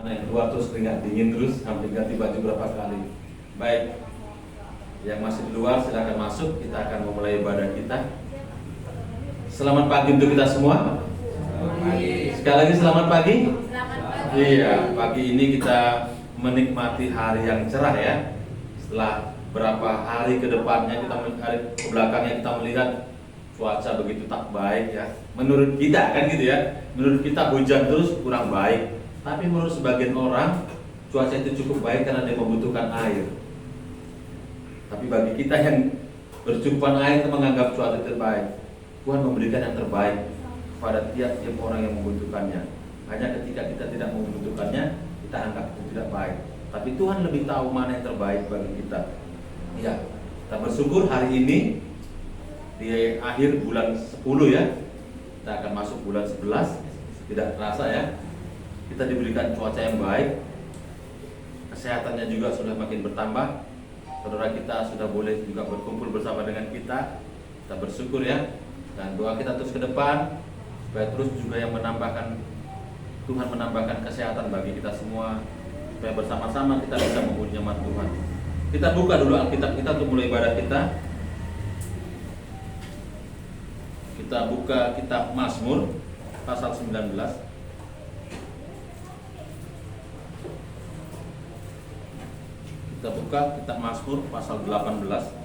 Yang keluar terus keringat dingin terus sampai ganti baju berapa kali. Baik, yang masih di luar silakan masuk. Kita akan memulai ibadah kita. Selamat pagi untuk kita semua. Selamat pagi. Sekali lagi selamat pagi. Selamat pagi. Iya, pagi ini kita menikmati hari yang cerah ya. Setelah berapa hari ke depannya hari ke belakangnya kita melihat cuaca begitu tak baik ya. Menurut kita kan gitu ya. Menurut kita hujan terus kurang baik. Tapi menurut sebagian orang cuaca itu cukup baik karena dia membutuhkan air. Tapi bagi kita yang bercukupan air kita menganggap cuaca terbaik. Tuhan memberikan yang terbaik kepada tiap-tiap orang yang membutuhkannya. Hanya ketika kita tidak membutuhkannya, kita anggap itu tidak baik. Tapi Tuhan lebih tahu mana yang terbaik bagi kita. Ya, kita bersyukur hari ini di akhir bulan 10 ya. Kita akan masuk bulan 11. Tidak terasa ya. Kita diberikan cuaca yang baik. Kesehatannya juga sudah makin bertambah. Saudara kita sudah boleh juga berkumpul bersama dengan kita. Kita bersyukur ya. Dan doa kita terus ke depan supaya terus juga yang menambahkan Tuhan menambahkan kesehatan bagi kita semua supaya bersama-sama kita bisa memuji nama Tuhan. Kita buka dulu Alkitab kita untuk mulai ibadah kita. Kita buka kitab Mazmur pasal 19. Kita buka kitab Mazmur pasal 18.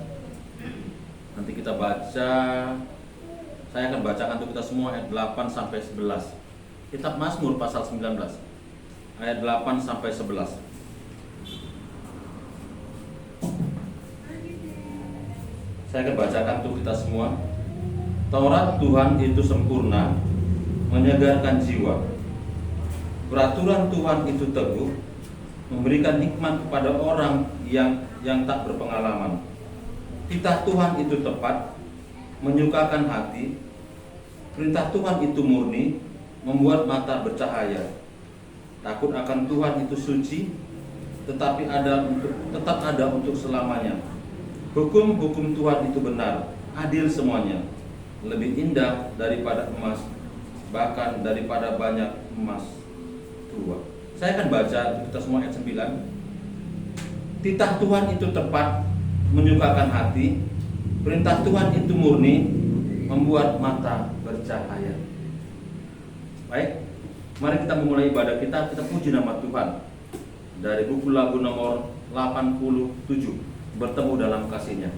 Nanti kita baca. Saya akan bacakan untuk kita semua ayat 8 sampai 11. Kitab Mazmur pasal 19 ayat 8 sampai 11. Saya akan bacakan untuk kita semua. Taurat Tuhan itu sempurna, menyegarkan jiwa. Peraturan Tuhan itu teguh, memberikan hikmat kepada orang yang tak berpengalaman. Titah Tuhan itu tepat, menyukakan hati. Perintah Tuhan itu murni, membuat mata bercahaya. Takut akan Tuhan itu suci, tetap ada untuk selamanya. Hukum-hukum Tuhan itu benar, adil semuanya. Lebih indah daripada emas, bahkan daripada banyak emas tua. Saya akan baca untuk kita semua ayat 9. Titah Tuhan itu tepat, menyukakan hati. Perintah Tuhan itu murni, membuat mata bercahaya. Baik, mari kita memulai ibadah kita. Kita puji nama Tuhan. Dari buku lagu nomor 87, bertemu dalam kasih-Nya.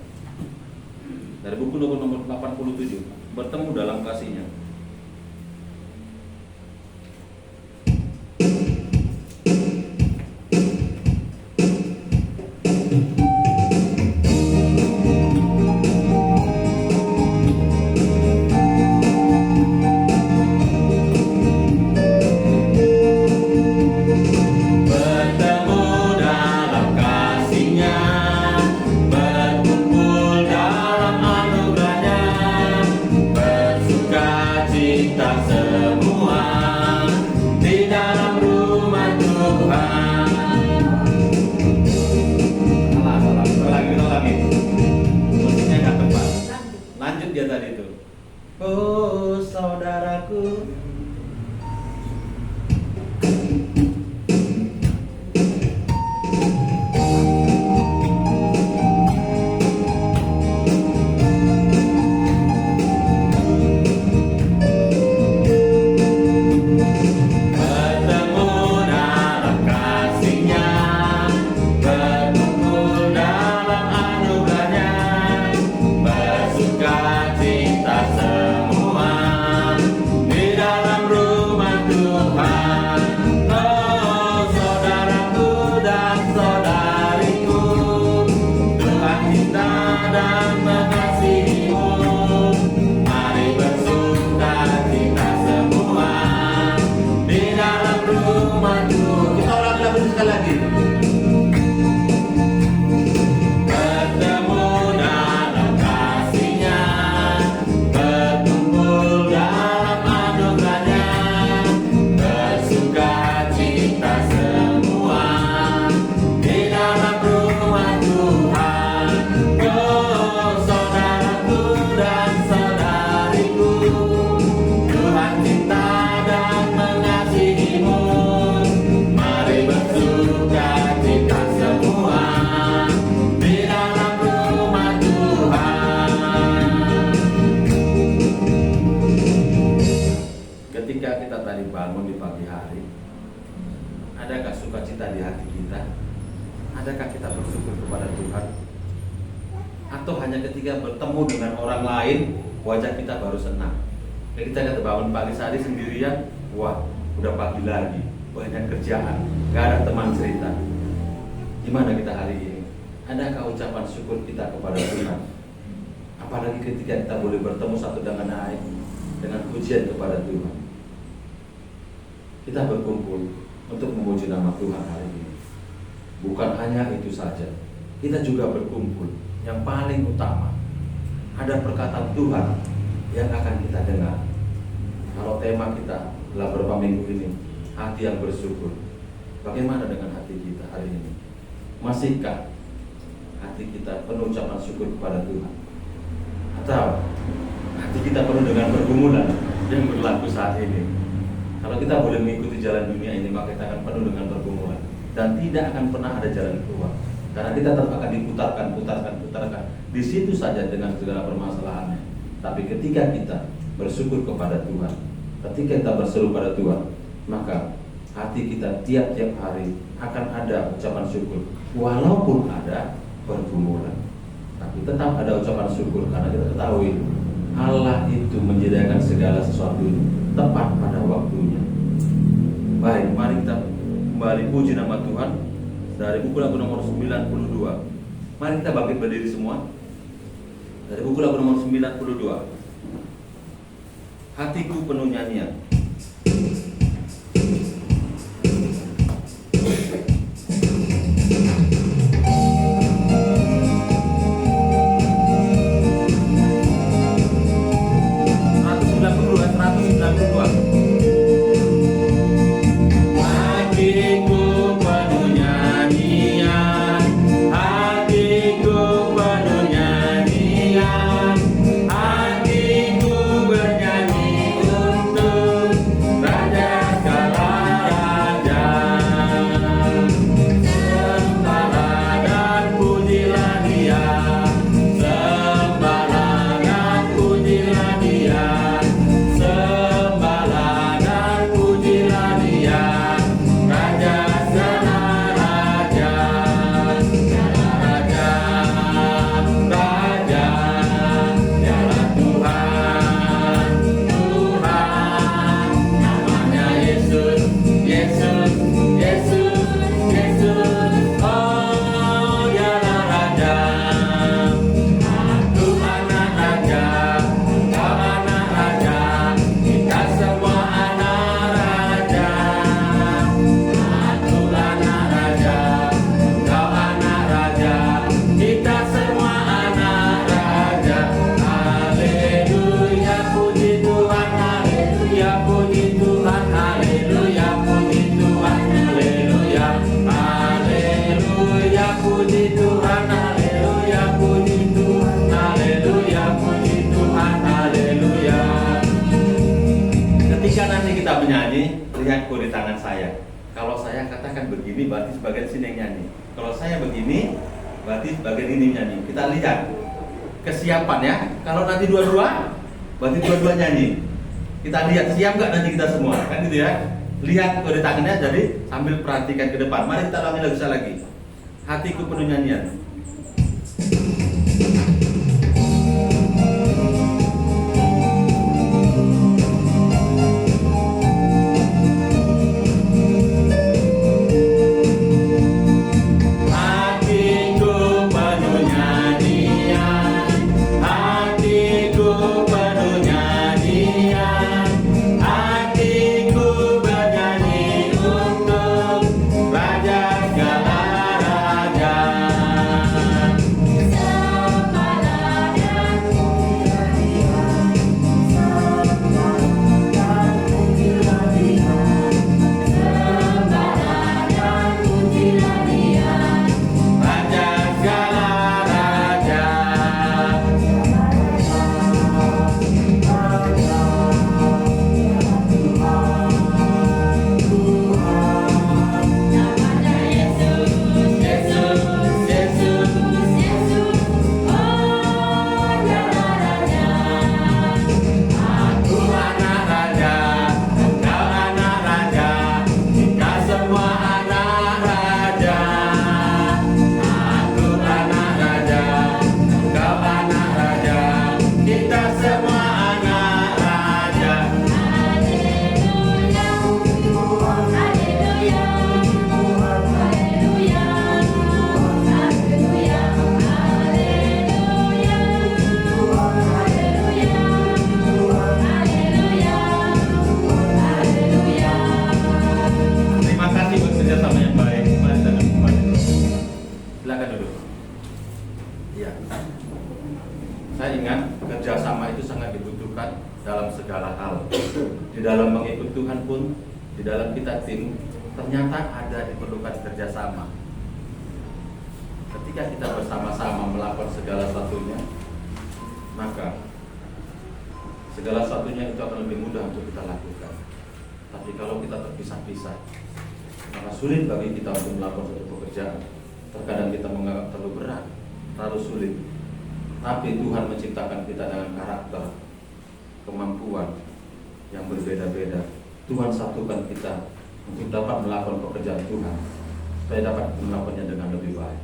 Dari buku lagu nomor 87, bertemu dalam kasih-Nya. Bersuka cita semua di dalam Adakah sukacita di hati kita? Adakah kita bersyukur kepada Tuhan? Atau hanya ketika bertemu dengan orang lain, wajah kita baru senang? Kita kata bangun pagi hari sendirian, wah udah pagi lagi, banyak kerjaan, gak ada teman cerita. Gimana kita hari ini? Adakah ucapan syukur kita kepada Tuhan? Apalagi ketika kita boleh bertemu satu dengan lain, dengan pujian kepada Tuhan. Kita berkumpul untuk memuji nama Tuhan hari ini. Bukan hanya itu saja, kita juga berkumpul. Yang paling utama, ada perkataan Tuhan yang akan kita dengar. Kalau tema kita dalam beberapa minggu ini, hati yang bersyukur. Bagaimana dengan hati kita hari ini? Masihkah hati kita penuh ucapan syukur kepada Tuhan? Atau hati kita penuh dengan pergumulan yang berlaku saat ini? Kalau kita boleh mengikuti jalan dunia ini, maka kita akan penuh dengan pergumulan dan tidak akan pernah ada jalan keluar, karena kita tetap akan diputarkan di situ saja dengan segala permasalahannya. Tapi ketika kita bersyukur kepada Tuhan, ketika kita berseru pada Tuhan, maka hati kita tiap-tiap hari akan ada ucapan syukur, walaupun ada pergumulan, tapi tetap ada ucapan syukur karena kita ketahui Allah itu menyediakan segala sesuatu tepat pada waktunya. Baik, mari kita kembali puji nama Tuhan dari buku lagu nomor 92. Mari kita bangkit berdiri semua. Dari buku lagu nomor 92. Hatiku penuh nyanyian. Lihat kode tangan saya. Kalau saya katakan begini, berarti sebagian sini yang nyanyi. Kalau saya begini, berarti sebagian ini nyanyi. Kita lihat kesiapan ya. Kalau nanti dua-dua, berarti dua-dua nyanyi. Kita lihat siap nggak nanti kita semua, kan gitu ya. Lihat kode tangannya, jadi sambil perhatikan ke depan. Mari kita ulangi lagi. Hatiku penuh nyanyian. Raja segala raja. dalam mengikut Tuhan pun, di dalam kita tim, ternyata ada diperlukan kerjasama. Ketika kita bersama-sama melakukan segala sesuatunya, maka segala sesuatunya itu akan lebih mudah untuk kita lakukan. Tapi kalau kita terpisah-pisah, maka sulit bagi kita untuk melakukan suatu pekerjaan. Terkadang kita menganggap terlalu berat, terlalu sulit. Tapi Tuhan menciptakan kita dengan karakter, kemampuan yang berbeda-beda. Tuhan satukan kita untuk dapat melakukan pekerjaan Tuhan, supaya dapat melakukannya dengan lebih baik.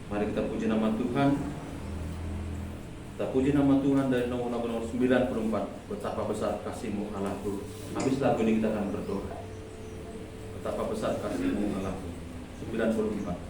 Mari kita puji nama Tuhan. Kita puji nama Tuhan dari nomor 94. Betapa besar kasih-Mu Allahku. Habis lagu ini kita akan berdoa. Betapa besar kasih-Mu Allahku. 94.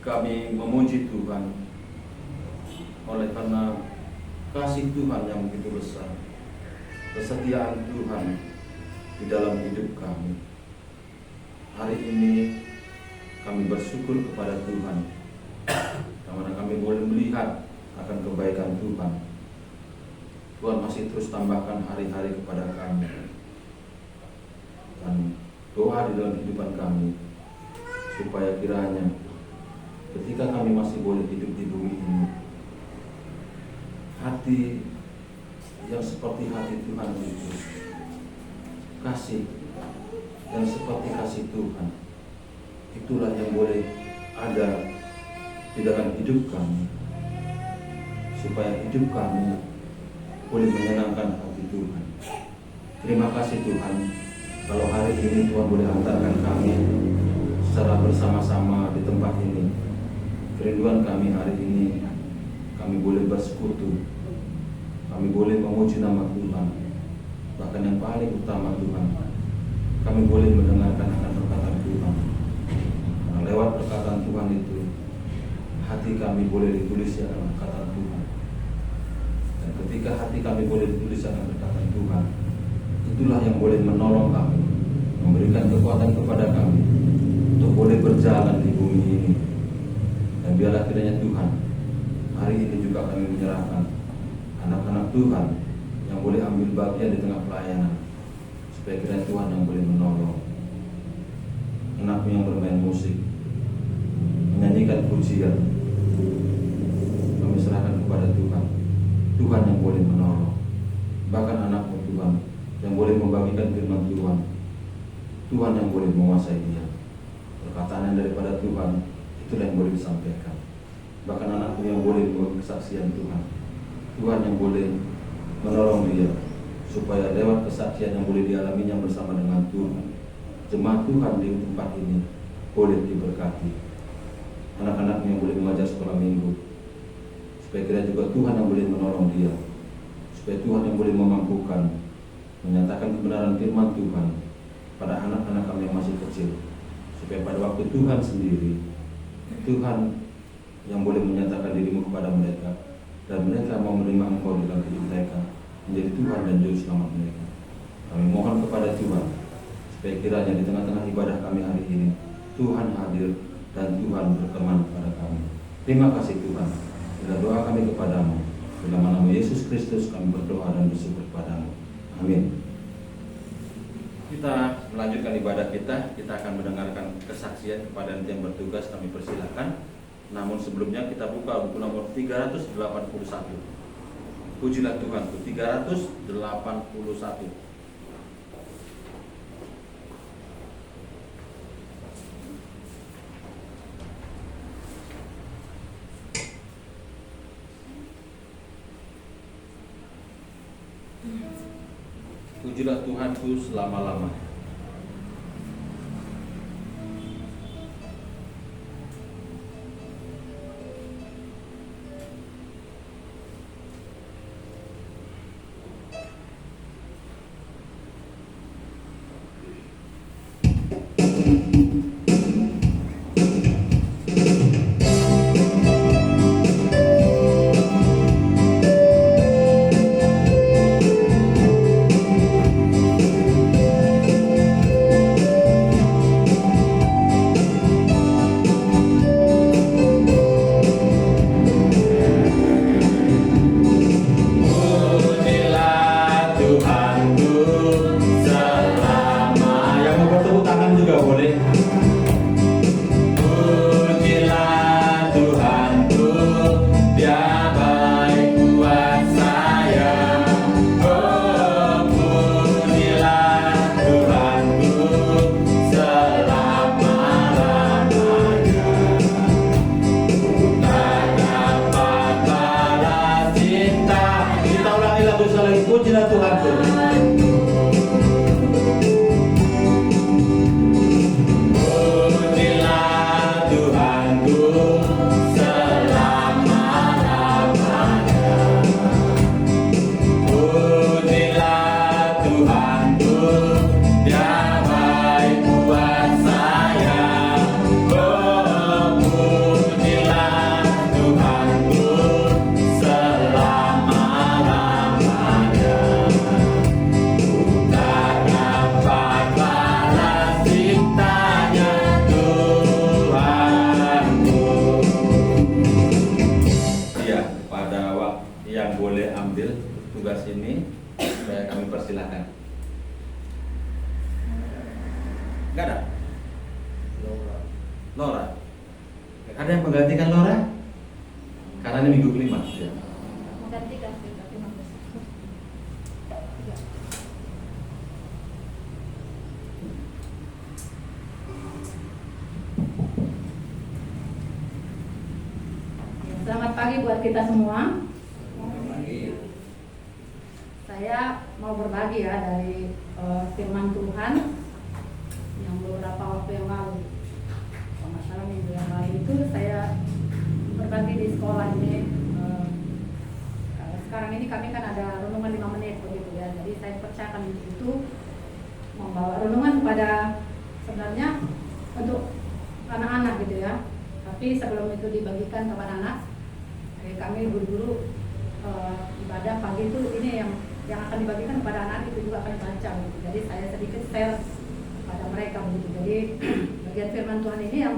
Kami memuji Tuhan oleh karena kasih Tuhan yang begitu besar, kesetiaan Tuhan di dalam hidup kami. Hari ini kami bersyukur kepada Tuhan karena kami boleh melihat akan kebaikan Tuhan. Tuhan masih terus tambahkan hari-hari kepada kami, dan doa di dalam kehidupan kami supaya kiranya ketika kami masih boleh hidup di bumi ini, hati yang seperti hati Tuhan Yesus, kasih yang seperti kasih Tuhan, itulah yang boleh ada di dalam hidup kami, supaya hidup kami boleh menyenangkan hati Tuhan. Terima kasih Tuhan, kalau hari ini Tuhan boleh hantarkan kami secara bersama-sama di tempat ini. Kerinduan kami hari ini, kami boleh bersekutu, kami boleh memuji nama Tuhan. Bahkan yang paling utama Tuhan, kami boleh mendengarkan akan perkataan Tuhan. Karena lewat perkataan Tuhan itu, hati kami boleh ditulis akan perkataan Tuhan. Dan ketika hati kami boleh ditulis akan perkataan Tuhan, itulah yang boleh menolong kami, memberikan kekuatan kepada kami untuk boleh berjalan di bumi ini. Dan biarlah kiranya Tuhan, hari ini juga kami menyerahkan anak-anak Tuhan yang boleh ambil bagian di tengah pelayanan, supaya kiranya Tuhan yang boleh menolong anakmu yang bermain musik, menyanyikan pujian. Kami serahkan kepada Tuhan, Tuhan yang boleh menolong. Bahkan anakmu Tuhan yang boleh membagikan firman Tuhan, Tuhan yang boleh menguasai dia. Perkataan yang daripada Tuhan, itulah yang boleh disampaikan. Bahkan anakku yang boleh membawa kesaksian Tuhan, Tuhan yang boleh menolong dia, supaya lewat kesaksian yang boleh dialaminya bersama dengan Tuhan, jemaat Tuhan di tempat ini boleh diberkati. Anak-anak yang boleh mengajar sekolah minggu, supaya kira juga Tuhan yang boleh menolong dia, supaya Tuhan yang boleh memampukan menyatakan kebenaran firman Tuhan pada anak-anak kami yang masih kecil, supaya pada waktu Tuhan sendiri, Tuhan yang boleh menyatakan dirimu kepada mereka, dan mereka mau menerima Engkau di dalam hidup mereka, menjadi Tuhan dan Juru Selamat mereka. Kami mohon kepada Tuhan, supaya kiranya di tengah-tengah ibadah kami hari ini, Tuhan hadir dan Tuhan berkenan kepada kami. Terima kasih Tuhan. Bila doa kami kepadamu, dalam nama Yesus Kristus kami berdoa dan bersyukur kepadamu. Amin. Kita melanjutkan ibadah kita akan mendengarkan kesaksian kepada nanti yang bertugas, kami persilakan. Namun sebelumnya kita buka buku nomor 381. Pujilah Tuhanku, 381. Pujilah Tuhanku selama-lamanya. Laura. Ada yang menggantikan Laura? Karena ini minggu kelima. Ya. Menggantikan pagi buat kita semua. Saya mau berbagi ya dari firman Tuhan yang beberapa waktu yang lalu. Kalau nggak salah minggu yang lalu itu saya berbagi di sekolah ini. Sekarang ini kami kan ada renungan 5 menit begitu ya. Jadi saya percayakan itu membawa renungan kepada sebenarnya untuk anak-anak gitu ya. Tapi sebelum itu dibagikan kepada anak, kami buru-buru ibadah pagi itu ini yang akan dibagikan kepada anak itu juga akan dibaca gitu. Jadi saya sedikit share pada mereka begitu. Jadi bagian firman Tuhan ini yang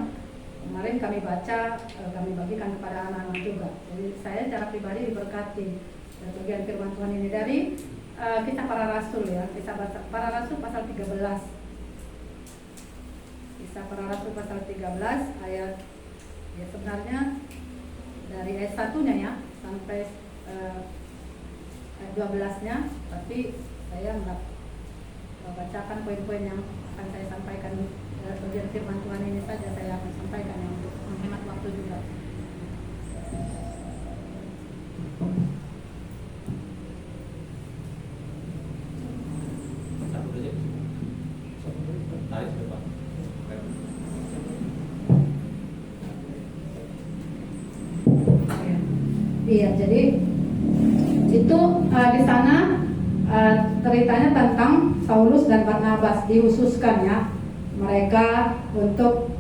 kemarin kami baca, kami bagikan kepada anak-anak juga. Jadi saya secara pribadi diberkati bagian firman Tuhan ini dari Kisah Para Rasul ya. Kisah Para Rasul pasal 13. Kisah Para Rasul pasal 13 ayat ya sebenarnya dari ayat 1-nya ya sampai ayat 12-nya, tapi saya enggak bacakan poin-poin yang akan saya sampaikan bagian firman Tuhan ini saja saya akan sampaikan ya, untuk menghemat waktu juga. Iya, jadi itu di sana ceritanya tentang Saulus dan Barnabas dihususkan ya mereka untuk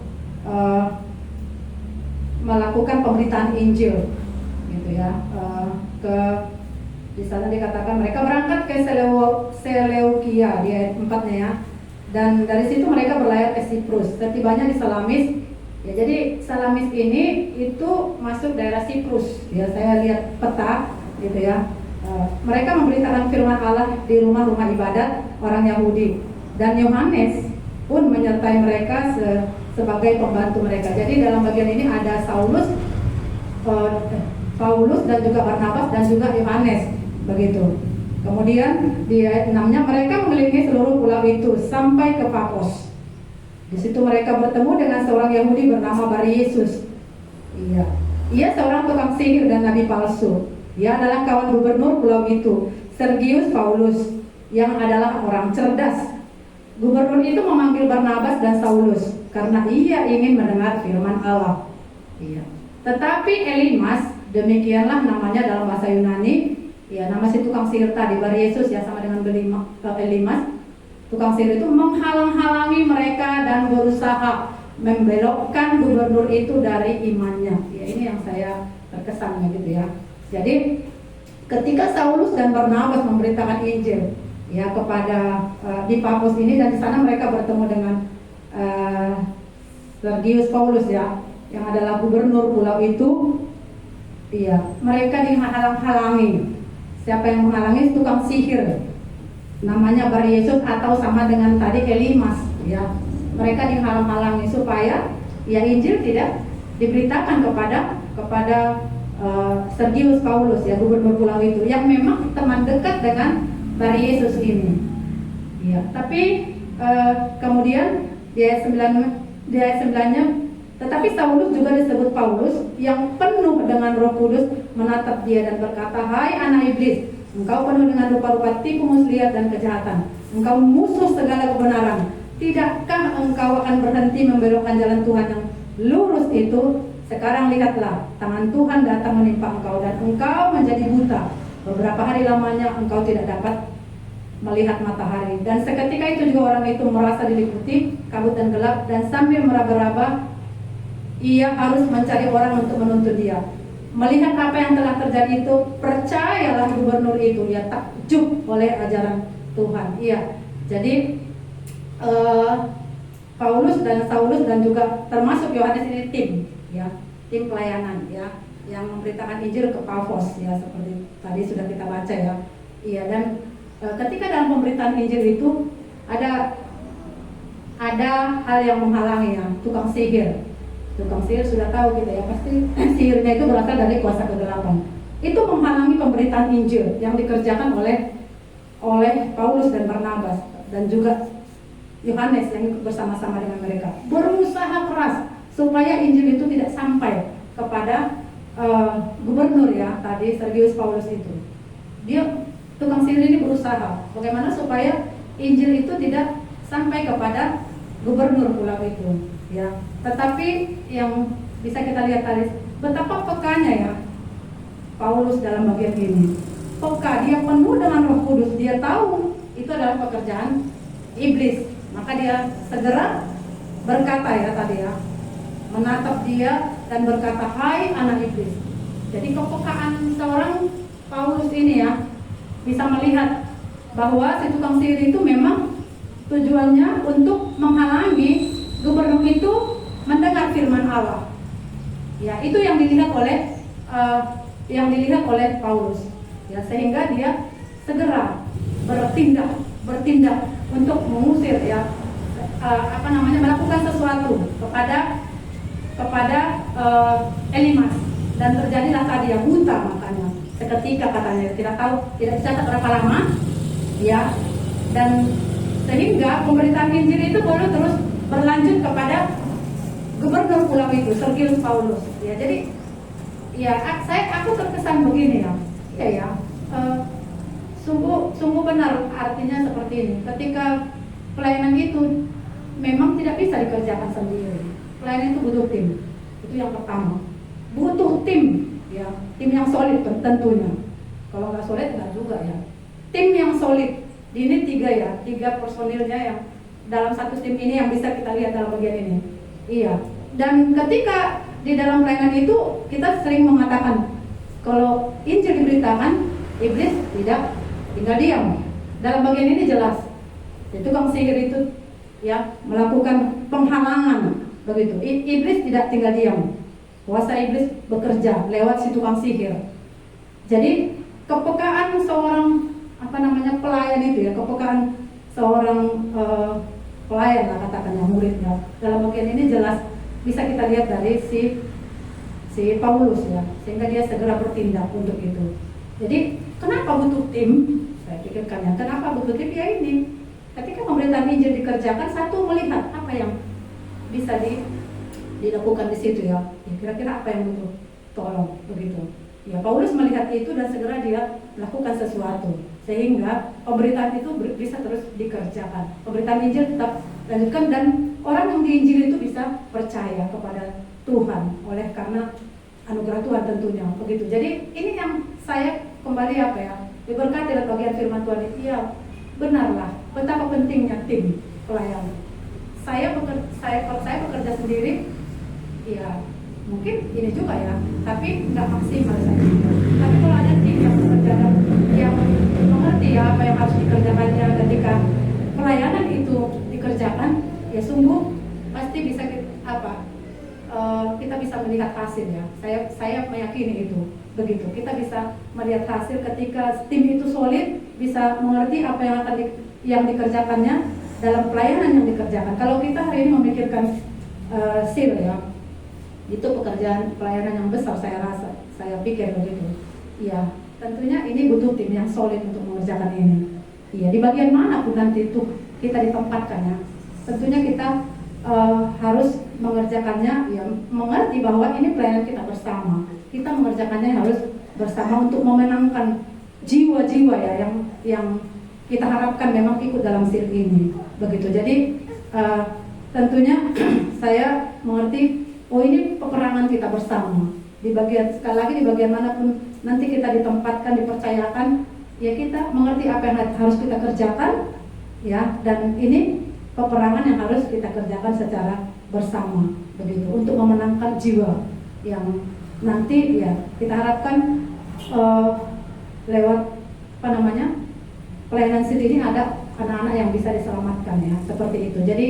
melakukan pemberitaan Injil gitu ya. Di sana dikatakan mereka berangkat ke Seleukia di ayat 4-nya ya, dan dari situ mereka berlayar ke Siprus. Setibanya di Salamis ya, jadi Salamis ini itu masuk daerah Siprus ya, saya lihat peta gitu ya. Mereka memberitakan firman Allah di rumah-rumah ibadat orang Yahudi, dan Yohanes pun menyertai mereka sebagai pembantu mereka. Jadi dalam bagian ini ada Paulus dan juga Barnabas dan juga Yohanes begitu. Kemudian di ayat 6-nya mereka mengelilingi seluruh pulau itu sampai ke Papos. Di situ mereka bertemu dengan seorang Yahudi bernama Baryesus. Ia seorang tukang sihir dan nabi palsu. Dia adalah kawan gubernur pulau itu, Sergius Paulus, yang adalah orang cerdas. Gubernur itu memanggil Barnabas dan Saulus karena ia ingin mendengar firman Allah. Tetapi Elimas, demikianlah namanya dalam bahasa Yunani, ya nama si tukang sihir tadi, Baryesus ya sama dengan Elimas. Tukang sihir itu menghalang-halangi mereka dan berusaha membelokkan gubernur itu dari imannya. Ya ini yang saya terkesan gitu ya. Jadi ketika Saulus dan Barnabas memberitakan Injil ya kepada di Papos ini, dan di sana mereka bertemu dengan Sergius Paulus ya, yang adalah gubernur pulau itu. Mereka dihalang-halangi. Siapa yang menghalangi? Tukang sihir namanya Baryesus atau sama dengan tadi Elimas ya. Mereka dihalang-halangi supaya ya Injil tidak diberitakan kepada Sergius Paulus ya, gubernur pulau itu, yang memang teman dekat dengan Baryesus ini. Tapi kemudian di ayat 9-nya, tetapi Saulus juga disebut Paulus yang penuh dengan Roh Kudus menatap dia dan berkata, "Hai anak iblis, engkau penuh dengan rupa-rupa tipu muslihat dan kejahatan. Engkau musuh segala kebenaran. Tidakkah engkau akan berhenti membelokkan jalan Tuhan yang lurus itu? Sekarang lihatlah, tangan Tuhan datang menimpa engkau dan engkau menjadi buta. Beberapa hari lamanya engkau tidak dapat melihat matahari." Dan seketika itu juga orang itu merasa diliputi kabut dan gelap, dan sambil meraba-raba ia harus mencari orang untuk menuntut dia. Melihat apa yang telah terjadi itu, percayalah gubernur itu, ia takjub oleh ajaran Tuhan. Jadi Paulus dan Saulus dan juga termasuk Yohanes ini tim pelayanan ya, yang memberitakan Injil ke Papos ya, seperti tadi sudah kita baca ya. Dan ketika dalam pemberitaan Injil itu ada hal yang menghalangi ya, tukang sihir. Tukang sihir sudah tahu kita ya, pasti sihirnya itu berasal dari kuasa kegelapan. Itu menghalangi pemberitaan Injil yang dikerjakan oleh Paulus dan Barnabas dan juga Yohanes yang ikut bersama-sama dengan mereka. Berusaha keras supaya Injil itu tidak sampai kepada gubernur ya tadi Sergius Paulus itu, dia tukang sihir ini berusaha bagaimana supaya Injil itu tidak sampai kepada gubernur pulau itu ya. Tetapi yang bisa kita lihat tadi betapa pekanya ya Paulus dalam bagian ini. Peka, dia penuh dengan Roh Kudus, dia tahu itu adalah pekerjaan iblis, maka dia segera berkata ya tadi ya, menatap dia dan berkata, hai anak iblis. Jadi kepekaan seorang Paulus ini ya bisa melihat bahwa si tukang sihir itu memang tujuannya untuk menghalangi gubernur itu mendengar firman Allah. Ya, itu yang dilihat oleh Paulus. Ya, sehingga dia segera bertindak untuk mengusir ya melakukan sesuatu kepada Elimas, dan terjadilah tadi ya buta makanya seketika katanya, tidak dicatat berapa lama ya, dan sehingga pemberitaan Injil itu boleh terus berlanjut kepada gubernur pulau itu Sergius Paulus ya. Jadi ya aku terkesan begini ya sungguh benar artinya seperti ini. Ketika pelayanan itu memang tidak bisa dikerjakan sendiri, pelayanan itu butuh tim, itu yang pertama, butuh tim ya, tim yang solid tentunya. Kalau nggak solid nggak juga ya, tim yang solid. Ini tiga personilnya yang dalam satu tim ini yang bisa kita lihat dalam bagian ini. Iya. Dan ketika di dalam pelayanan itu kita sering mengatakan kalau Injil diberitakan, iblis tidak tinggal diam. Dalam bagian ini jelas, tukang sihir itu ya melakukan penghalangan begitu. Iblis tidak tinggal diam. Kuasa iblis bekerja lewat si tukang sihir. Jadi kepekaan seorang pelayan itu ya, kepekaan seorang pelayan lah katakannya, muridnya dalam bagian ini jelas bisa kita lihat dari si Paulus ya, sehingga dia segera bertindak untuk itu. Jadi kenapa butuh tim? Saya pikirkan ya, kenapa butuh tim ya ini. Ketika pemberitaan Injil dikerjakan, satu melihat apa yang bisa dilakukan di situ ya. Kira-kira apa yang butuh tolong begitu. Ya, Paulus melihat itu dan segera dia melakukan sesuatu sehingga pemberitaan itu bisa terus dikerjakan. Pemberitaan Injil tetap lanjutkan dan orang yang diinjil itu bisa percaya kepada Tuhan oleh karena anugerah Tuhan tentunya begitu. Jadi ini yang saya kembali diberkati oleh bagian firman Tuhan itu ya, benarlah betapa pentingnya tim pelayanan. Kalau saya bekerja sendiri ya mungkin ini juga ya, tapi nggak maksimal saya juga. Tapi kalau ada tim yang bekerja yang mengerti ya apa yang harus dikerjakannya ketika pelayanan itu dikerjakan, ya sungguh pasti bisa kita bisa melihat hasil ya. Saya meyakini itu begitu. Kita bisa melihat hasil ketika tim itu solid, bisa mengerti apa yang dikerjakannya dalam pelayanan yang dikerjakan. Kalau kita hari ini memikirkan seal ya, itu pekerjaan pelayanan yang besar saya pikir begitu. Iya, tentunya ini butuh tim yang solid untuk mengerjakan ini. Iya, di bagian mana pun nanti itu kita ditempatkan ya. Tentunya kita harus mengerjakannya ya, mengerti bahwa ini pelayanan kita bersama. Kita mengerjakannya harus bersama untuk memenangkan jiwa-jiwa ya yang kita harapkan memang ikut dalam seal ini. Begitu. Jadi tentunya saya mengerti ini peperangan kita bersama. Sekali lagi di bagian manapun nanti kita ditempatkan, dipercayakan, ya kita mengerti apa yang harus kita kerjakan, ya. Dan ini peperangan yang harus kita kerjakan secara bersama, begitu, untuk memenangkan jiwa yang nanti ya kita harapkan lewat pelayanan seal ini ada anak-anak yang bisa diselamatkan ya, seperti itu. Jadi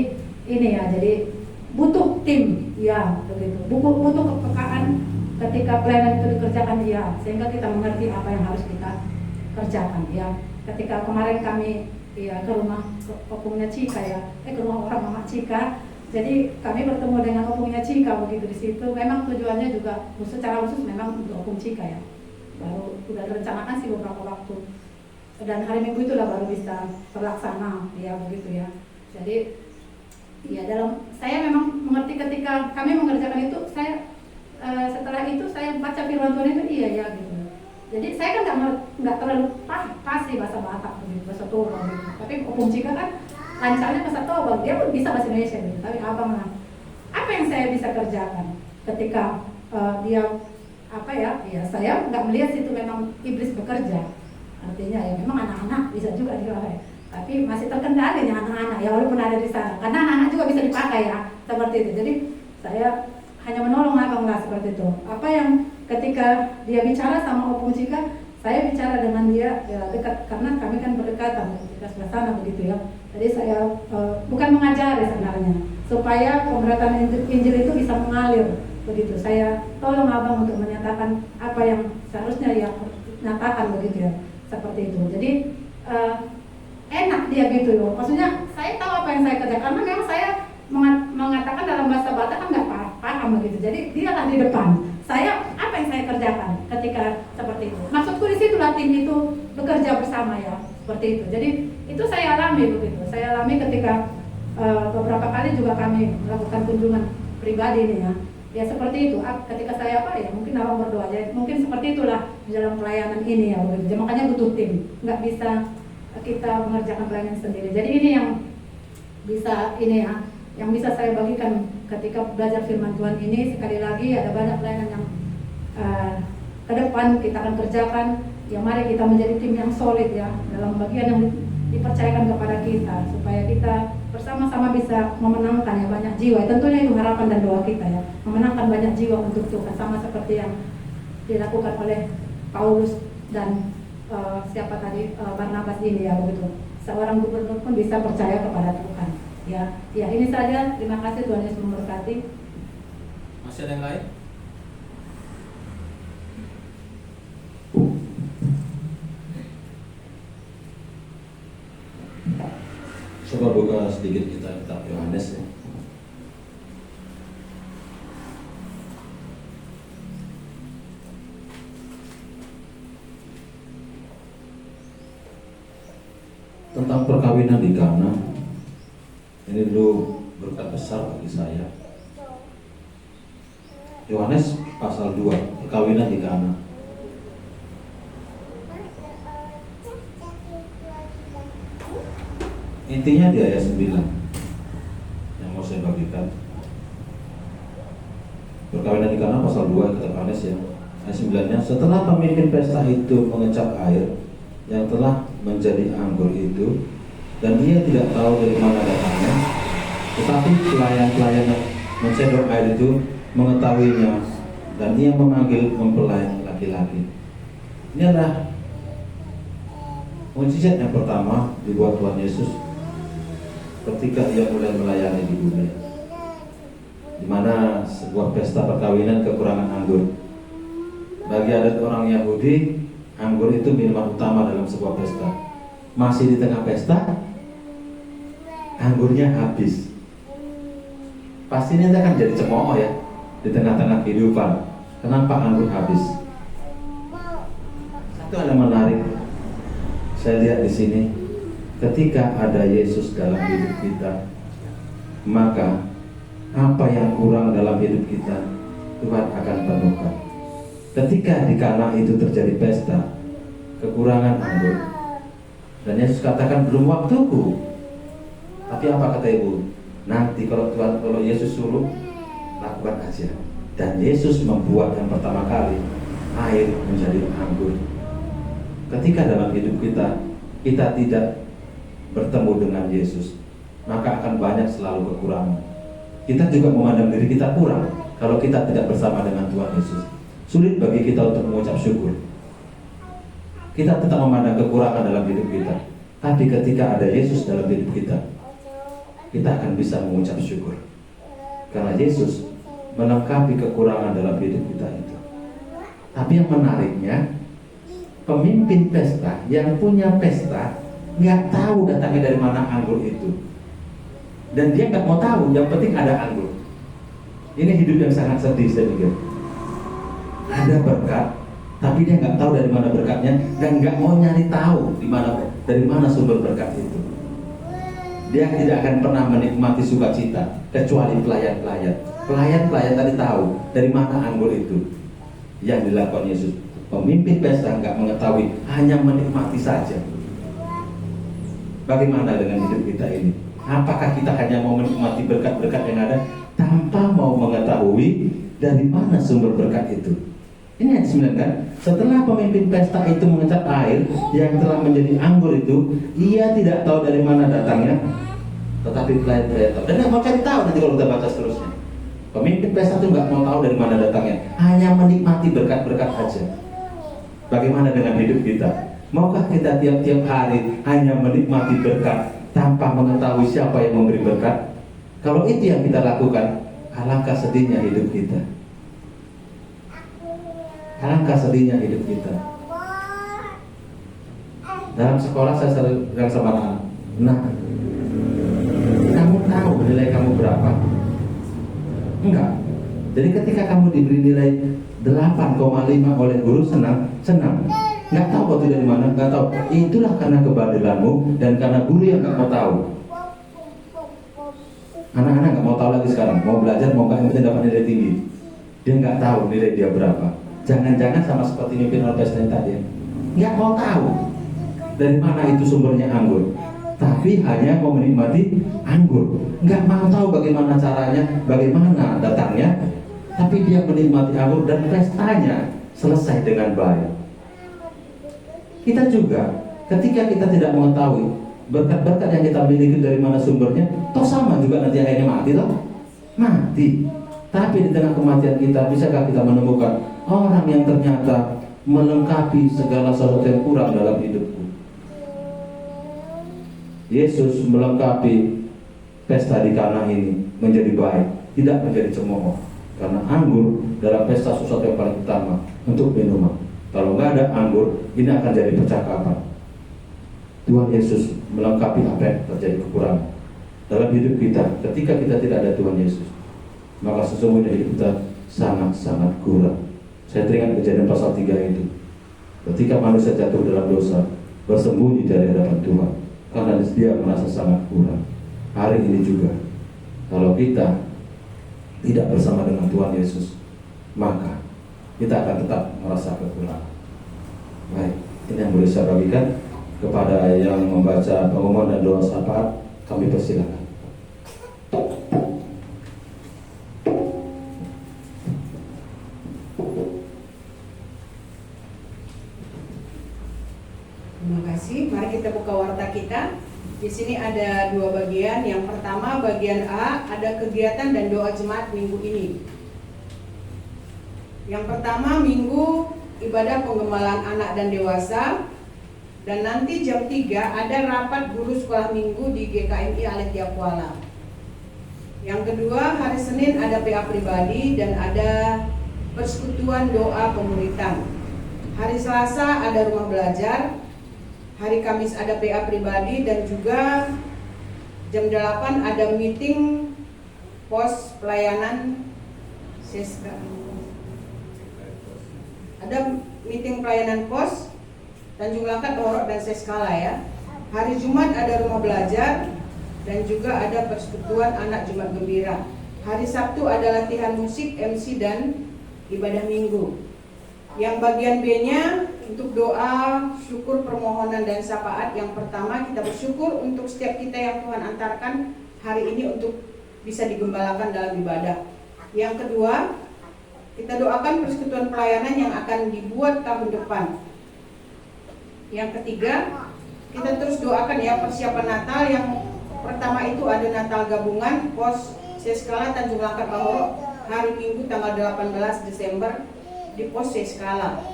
ini ya, jadi butuh tim ya, begitu. Butuh kepekaan ketika pelayanan itu dikerjakan ya, sehingga kita mengerti apa yang harus kita kerjakan ya. Ketika kemarin kami ya ke rumah opungnya Cika ya, ke rumah orang Mama Cika. Jadi kami bertemu dengan opungnya Cika begitu di situ. Memang tujuannya juga secara khusus memang untuk opung Cika ya. Baru sudah direncanakan sih beberapa waktu. Dan hari Minggu itulah baru bisa terlaksana ya, begitu ya. Jadi ya saya memang mengerti ketika kami mengerjakan itu, saya setelah itu saya baca firman Tuhan itu iya ya gitu. Jadi saya kan nggak terlalu pasti bahasa Batak gitu, bahasa Toba gitu. Tapi Opung Cika kan lancarnya bahasa Toba, dia pun bisa bahasa Indonesia gitu. Tapi abang lah, apa yang saya bisa kerjakan ketika dia ya saya nggak melihat situ memang iblis bekerja. Artinya ya memang anak-anak bisa juga dipakai, tapi masih terkendali dengan anak-anak ya walaupun ada di sana. Karena anak-anak juga bisa dipakai ya seperti itu. Jadi saya hanya menolong abang lah seperti itu. Apa yang ketika dia bicara sama Opung Cika, saya bicara dengan dia ya, dekat karena kami kan berdekatan ketika sebelah sana begitu ya. Jadi saya bukan mengajari sebenarnya supaya pemberatan Injil itu bisa mengalir begitu. Saya tolong abang untuk menyatakan apa yang seharusnya dia nyatakan begitu ya, seperti itu. Jadi enak dia gitu loh. Maksudnya saya tahu apa yang saya kerjakan karena memang saya mengatakan dalam bahasa Batak kan nggak paham begitu. Jadi dialah di depan. Saya apa yang saya kerjakan ketika seperti itu. Maksudku di situlah tim itu bekerja bersama ya, seperti itu. Jadi itu saya alami begitu. Saya alami ketika beberapa kali juga kami melakukan kunjungan pribadi nih ya. Ya seperti itu. Ketika saya ya mungkin abang berdoa ya. Mungkin seperti itulah di dalam pelayanan ini ya begitu. Makanya butuh tim. Nggak bisa kita mengerjakan pelayanan sendiri. Jadi ini yang bisa ini ya, yang bisa saya bagikan ketika belajar firman Tuhan ini. Sekali lagi ada banyak pelayanan yang ke depan kita akan kerjakan. Ya mari kita menjadi tim yang solid ya dalam bagian yang dipercayakan kepada kita supaya kita bersama-sama bisa memenangkan ya banyak jiwa. Tentunya itu harapan dan doa kita ya, memenangkan banyak jiwa untuk Tuhan, sama seperti yang dilakukan oleh Paulus dan siapa tadi Barnabas ini ya begitu. Seorang gubernur pun bisa percaya kepada Tuhan. Ya ini saja. Terima kasih, Tuhan Yesus memberkati. Masih ada yang lain? Coba buka sedikit kita kitab Yohanes ya. Tentang perkawinan di Kana. Ini dulu berkat besar bagi saya. Yohanes pasal 2, perkawinan di Kana. Intinya di ayat 9 yang mau saya bagikan. Perkawinan di Kana pasal 2 kitab Yohanes ya. Ayat 9-nya, setelah pemimpin pesta itu mengecap air yang telah menjadi anggur itu, dan ia tidak tahu dari mana datangnya, tetapi pelayan-pelayan yang mencedok air itu mengetahuinya, dan ia memanggil mempelai laki-laki. Ini adalah mukjizat yang pertama dibuat Tuhan Yesus ketika ia mulai melayani di bumi, di mana sebuah pesta perkawinan kekurangan anggur. Bagi adat orang Yahudi, anggur itu minuman utama dalam sebuah pesta. Masih di tengah pesta, anggurnya habis. Pastinya itu akan jadi cemooh ya di tengah-tengah kehidupan. Kenapa anggur habis? Satu hal yang menarik saya lihat di sini. Ketika ada Yesus dalam hidup kita, maka apa yang kurang dalam hidup kita, Tuhan akan penuhkan. Ketika di Kana itu terjadi pesta, kekurangan anggur, dan Yesus katakan belum waktuku. Tapi apa kata ibu? Nanti kalau Yesus suruh, lakukan aja. Dan Yesus membuat yang pertama kali air menjadi anggur. Ketika dalam hidup kita tidak bertemu dengan Yesus, maka akan banyak selalu kekurangan. Kita juga memandang diri kita kurang kalau kita tidak bersama dengan Tuhan Yesus. Sulit bagi kita untuk mengucap syukur. Kita tetap memandang kekurangan dalam hidup kita. Tapi ketika ada Yesus dalam hidup kita akan bisa mengucap syukur. Karena Yesus melengkapi kekurangan dalam hidup kita itu. Tapi yang menariknya, pemimpin pesta yang punya pesta nggak tahu datangnya dari mana anggur itu, dan dia nggak mau tahu. Yang penting ada anggur. Ini hidup yang sangat sedih saya pikir. Ada berkat, tapi dia nggak tahu dari mana berkatnya dan nggak mau nyari tahu dari mana sumber berkat itu. dia tidak akan pernah menikmati sukacita kecuali pelayan-pelayan. Pelayan-pelayan tadi tahu dari mana anggur itu yang dilakukan Yesus. Pemimpin pesta nggak mengetahui, hanya menikmati saja. Bagaimana dengan hidup kita ini? Apakah kita hanya mau menikmati berkat-berkat yang ada tanpa mau mengetahui dari mana sumber berkat itu? Ini yang disembilankan. Setelah pemimpin pesta itu mengecap air yang telah menjadi anggur itu, ia tidak tahu dari mana datangnya, tetapi pelayan-pelayan tahu. Dan nggak mau cari tahu nanti kalau kita baca seterusnya. Pemimpin pesta itu nggak mau tahu dari mana datangnya, hanya menikmati berkat-berkat aja. Bagaimana dengan hidup kita? Maukah kita tiap-tiap hari hanya menikmati berkat tanpa mengetahui siapa yang memberi berkat? Kalau itu yang kita lakukan, alangkah sedihnya hidup kita. Alangkah sedihnya hidup kita. Dalam sekolah saya selalu bilang sama anak, nah, kamu tahu nilai kamu berapa? Enggak. Jadi ketika kamu diberi nilai 8,5 oleh guru, senang. Nggak tahu waktu dari mana, nggak tahu. Itulah karena kebandelanmu dan karena guru yang nggak mau tahu. Anak-anak nggak mau tahu lagi sekarang, mau belajar mau nggak, yang penting dapat nilai tinggi. Dia nggak tahu nilai dia berapa. Jangan-jangan sama seperti mimpin orkestra tadi ya, nggak mau tahu dari mana itu sumbernya anggur, tapi hanya mau menikmati anggur, nggak mau tahu bagaimana caranya, bagaimana datangnya, tapi dia menikmati anggur dan pestanya selesai dengan baik. Kita juga, ketika kita tidak mengetahui berkat-berkat yang kita miliki dari mana sumbernya, toh sama juga nanti akhirnya mati toh, mati. Tapi di tengah kematian kita, bisakah kita menemukan orang yang ternyata melengkapi segala sesuatu yang kurang dalam hidupku? Yesus melengkapi pesta di Kana ini menjadi baik, tidak menjadi cemooh. Karena anggur dalam pesta sesuatu yang paling utama untuk minuman. Kalau nggak ada anggur, ini akan jadi percakapan. Tuhan Yesus melengkapi apa yang terjadi kekurangan dalam hidup kita. Ketika kita tidak ada Tuhan Yesus, maka sesungguhnya hidup kita sangat-sangat kurang. Saya teringat Kejadian pasal 3 itu. Ketika manusia jatuh dalam dosa, bersembunyi dari hadapan Tuhan, karena dia merasa sangat kurang. Hari ini juga, kalau kita tidak bersama dengan Tuhan Yesus, maka kita akan tetap merasa kekurangan. Baik, ini yang boleh saya bagikan. Kepada yang membaca pengumuman dan doa syafaat, kami persilakan. Terima kasih. Mari kita buka warta kita. Di sini ada dua bagian. Yang pertama, bagian A, ada kegiatan dan doa jemaat minggu ini. Yang pertama, minggu ibadah penggembalaan anak dan dewasa. Dan nanti jam 3 ada rapat guru sekolah minggu di GKMI Aletia Kuala. Yang kedua, hari Senin ada PA pribadi dan ada persekutuan doa pemuritan. Hari Selasa ada rumah belajar. Hari Kamis ada PA pribadi dan juga jam 8 ada meeting pos pelayanan Seska. Ada meeting pelayanan pos Tanjung Langkat, Orok dan Seskala ya. Hari Jumat ada rumah belajar dan juga ada persekutuan anak Jumat Gembira. Hari Sabtu ada latihan musik, MC dan ibadah minggu. Yang bagian B-nya untuk doa, syukur, permohonan dan syafaat. Yang pertama, kita bersyukur untuk setiap kita yang Tuhan antarkan hari ini untuk bisa digembalakan dalam ibadah. Yang kedua, kita doakan persekutuan pelayanan yang akan dibuat tahun depan. Yang ketiga, kita terus doakan ya persiapan Natal. Yang pertama itu ada Natal gabungan pos Seskala Tanjung Langkat Bahoro hari Minggu tanggal 18 Desember di pos Seskala.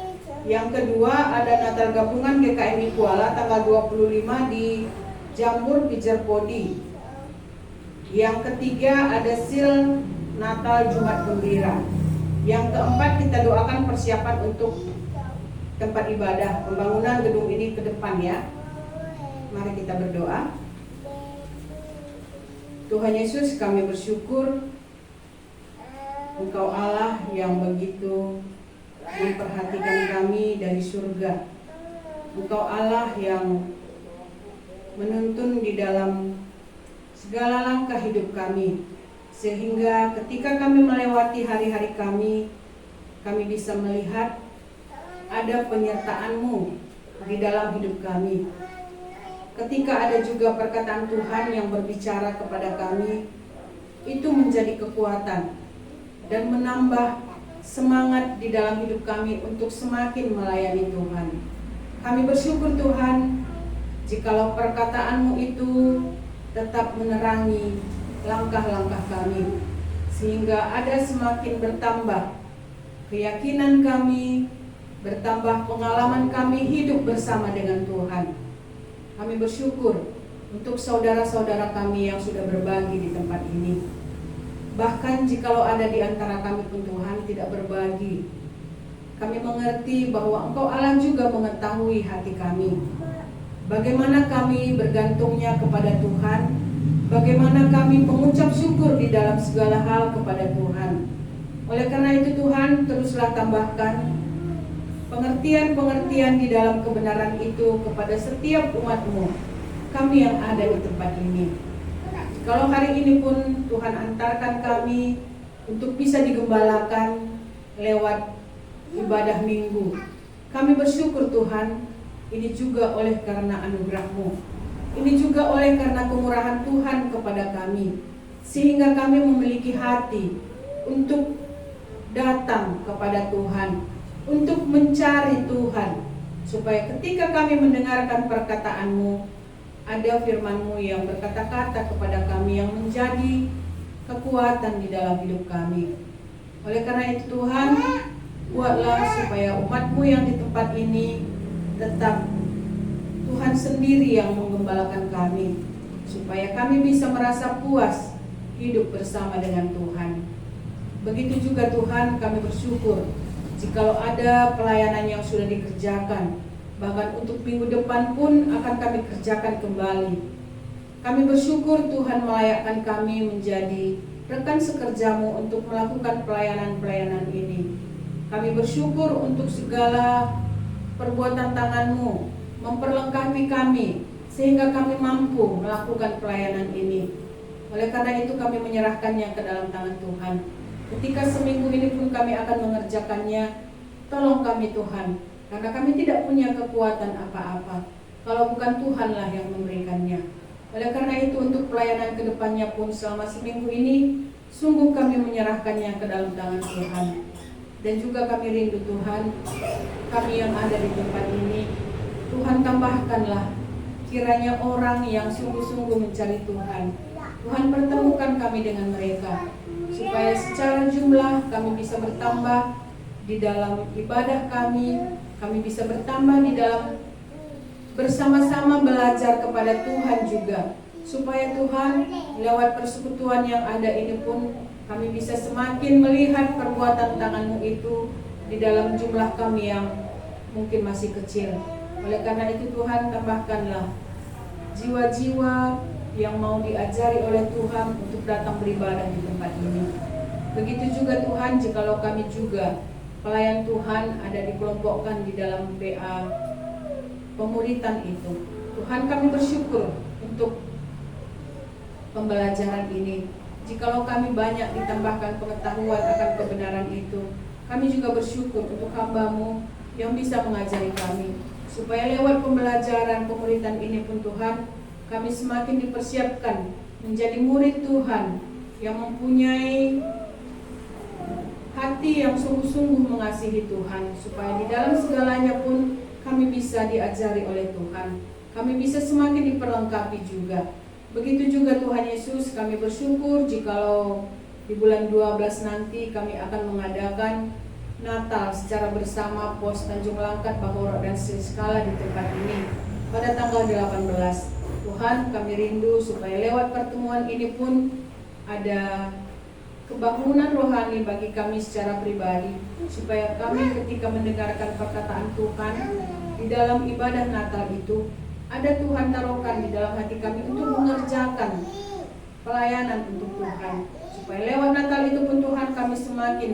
Yang kedua ada Natal gabungan GKMI Kuala tanggal 25 di Jambur Pijerpodi. Yang ketiga ada Sil Natal Jumat Gembira. Yang keempat kita doakan persiapan untuk tempat ibadah, pembangunan gedung ini ke depan ya. Mari kita berdoa. Tuhan Yesus, kami bersyukur Engkau Allah yang begitu memperhatikan kami dari surga. Engkau Allah yang menuntun di dalam segala langkah hidup kami, sehingga ketika kami melewati hari-hari kami bisa melihat ada penyertaan-Mu di dalam hidup kami. Ketika ada juga perkataan Tuhan yang berbicara kepada kami, itu menjadi kekuatan dan menambah semangat di dalam hidup kami untuk semakin melayani Tuhan. Kami bersyukur Tuhan, jikalau perkataan-Mu itu tetap menerangi langkah-langkah kami, sehingga ada semakin bertambah keyakinan kami, bertambah pengalaman kami hidup bersama dengan Tuhan. Kami bersyukur untuk saudara-saudara kami yang sudah berbagi di tempat ini. Bahkan jikalau ada di antara kami pun Tuhan tidak berbagi, kami mengerti bahwa Engkau Allah juga mengetahui hati kami. Bagaimana kami bergantungnya kepada Tuhan, bagaimana kami mengucap syukur di dalam segala hal kepada Tuhan. Oleh karena itu Tuhan, teruslah tambahkan pengertian-pengertian di dalam kebenaran itu kepada setiap umat-Mu, kami yang ada di tempat ini. Kalau hari ini pun Tuhan antarkan kami untuk bisa digembalakan lewat ibadah minggu, kami bersyukur Tuhan, ini juga oleh karena anugerah-Mu, ini juga oleh karena kemurahan Tuhan kepada kami, sehingga kami memiliki hati untuk datang kepada Tuhan, untuk mencari Tuhan, supaya ketika kami mendengarkan perkataan-Mu, ada firman-Mu yang berkata-kata kepada kami yang menjadi kekuatan di dalam hidup kami. Oleh karena itu Tuhan, buatlah supaya umat-Mu yang di tempat ini tetap Tuhan sendiri yang menggembalakan kami, supaya kami bisa merasa puas hidup bersama dengan Tuhan. Begitu juga Tuhan, kami bersyukur jikalau ada pelayanan yang sudah dikerjakan, bahkan untuk minggu depan pun akan kami kerjakan kembali. Kami bersyukur Tuhan melayakkan kami menjadi rekan sekerja-Mu untuk melakukan pelayanan-pelayanan ini. Kami bersyukur untuk segala perbuatan tangan-Mu memperlengkapi kami sehingga kami mampu melakukan pelayanan ini. Oleh karena itu kami menyerahkannya ke dalam tangan Tuhan. Ketika seminggu ini pun kami akan mengerjakannya, tolong kami Tuhan, karena kami tidak punya kekuatan apa-apa kalau bukan Tuhanlah yang memberikannya. Oleh karena itu untuk pelayanan kedepannya pun selama seminggu ini, sungguh kami menyerahkannya ke dalam tangan Tuhan. Dan juga kami rindu Tuhan, kami yang ada di tempat ini, Tuhan tambahkanlah kiranya orang yang sungguh-sungguh mencari Tuhan. Tuhan pertemukan kami dengan mereka, supaya secara jumlah kami bisa bertambah di dalam ibadah kami bisa bertambah di dalam bersama-sama belajar kepada Tuhan juga, supaya Tuhan lewat persekutuan yang ada ini pun kami bisa semakin melihat perbuatan tangan-Mu itu di dalam jumlah kami yang mungkin masih kecil. Oleh karena itu Tuhan, tambahkanlah jiwa-jiwa yang mau diajari oleh Tuhan untuk datang beribadah di tempat ini. Begitu juga Tuhan, jikalau kami juga pelayan Tuhan ada dikelompokkan di dalam PA pemuritan itu, Tuhan kami bersyukur untuk pembelajaran ini. Jikalau kami banyak ditambahkan pengetahuan akan kebenaran itu, kami juga bersyukur untuk hamba-Mu yang bisa mengajari kami, supaya lewat pembelajaran pemuritan ini pun Tuhan, kami semakin dipersiapkan menjadi murid Tuhan yang mempunyai hati yang sungguh-sungguh mengasihi Tuhan, supaya di dalam segalanya pun kami bisa diajari oleh Tuhan, kami bisa semakin diperlengkapi juga. Begitu juga Tuhan Yesus, kami bersyukur jikalau di bulan 12 nanti kami akan mengadakan Natal secara bersama Pos Tanjung Langkat, Bahorok dan Seskala di tempat ini pada tanggal 18. Tuhan, kami rindu supaya lewat pertemuan ini pun ada kebangunan rohani bagi kami secara pribadi, supaya kami ketika mendengarkan perkataan Tuhan di dalam ibadah Natal itu, ada Tuhan taruhkan di dalam hati kami untuk mengerjakan pelayanan untuk Tuhan, supaya lewat Natal itu pun Tuhan kami semakin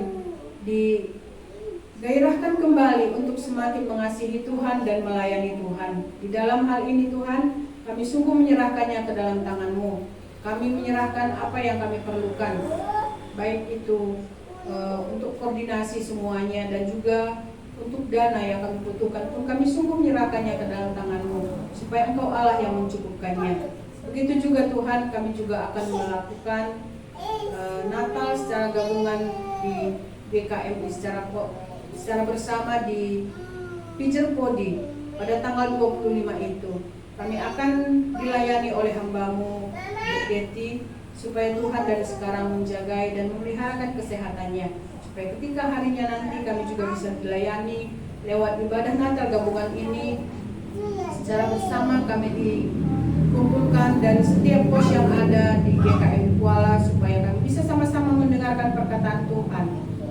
digairahkan kembali untuk semakin mengasihi Tuhan dan melayani Tuhan. Di dalam hal ini Tuhan, kami sungguh menyerahkannya ke dalam tangan-Mu. Kami menyerahkan apa yang kami perlukan, baik itu untuk koordinasi semuanya dan juga untuk dana yang kami butuhkan pun kami sungguh menyerahkannya ke dalam tangan-Mu, supaya Engkau Allah yang mencukupkannya. Begitu juga Tuhan, kami juga akan melakukan Natal secara gabungan di GKMI secara bersama di Pijer Podi pada tanggal 25 itu. Kami akan dilayani oleh hamba-Mu, Bu Keti, supaya Tuhan dari sekarang menjagai dan memeliharakan kesehatannya, supaya ketika harinya nanti kami juga bisa dilayani lewat ibadah Natal gabungan ini. Secara bersama kami dikumpulkan dari setiap pos yang ada di GKMI Kuala, supaya kami bisa sama-sama mendengarkan perkataan Tuhan,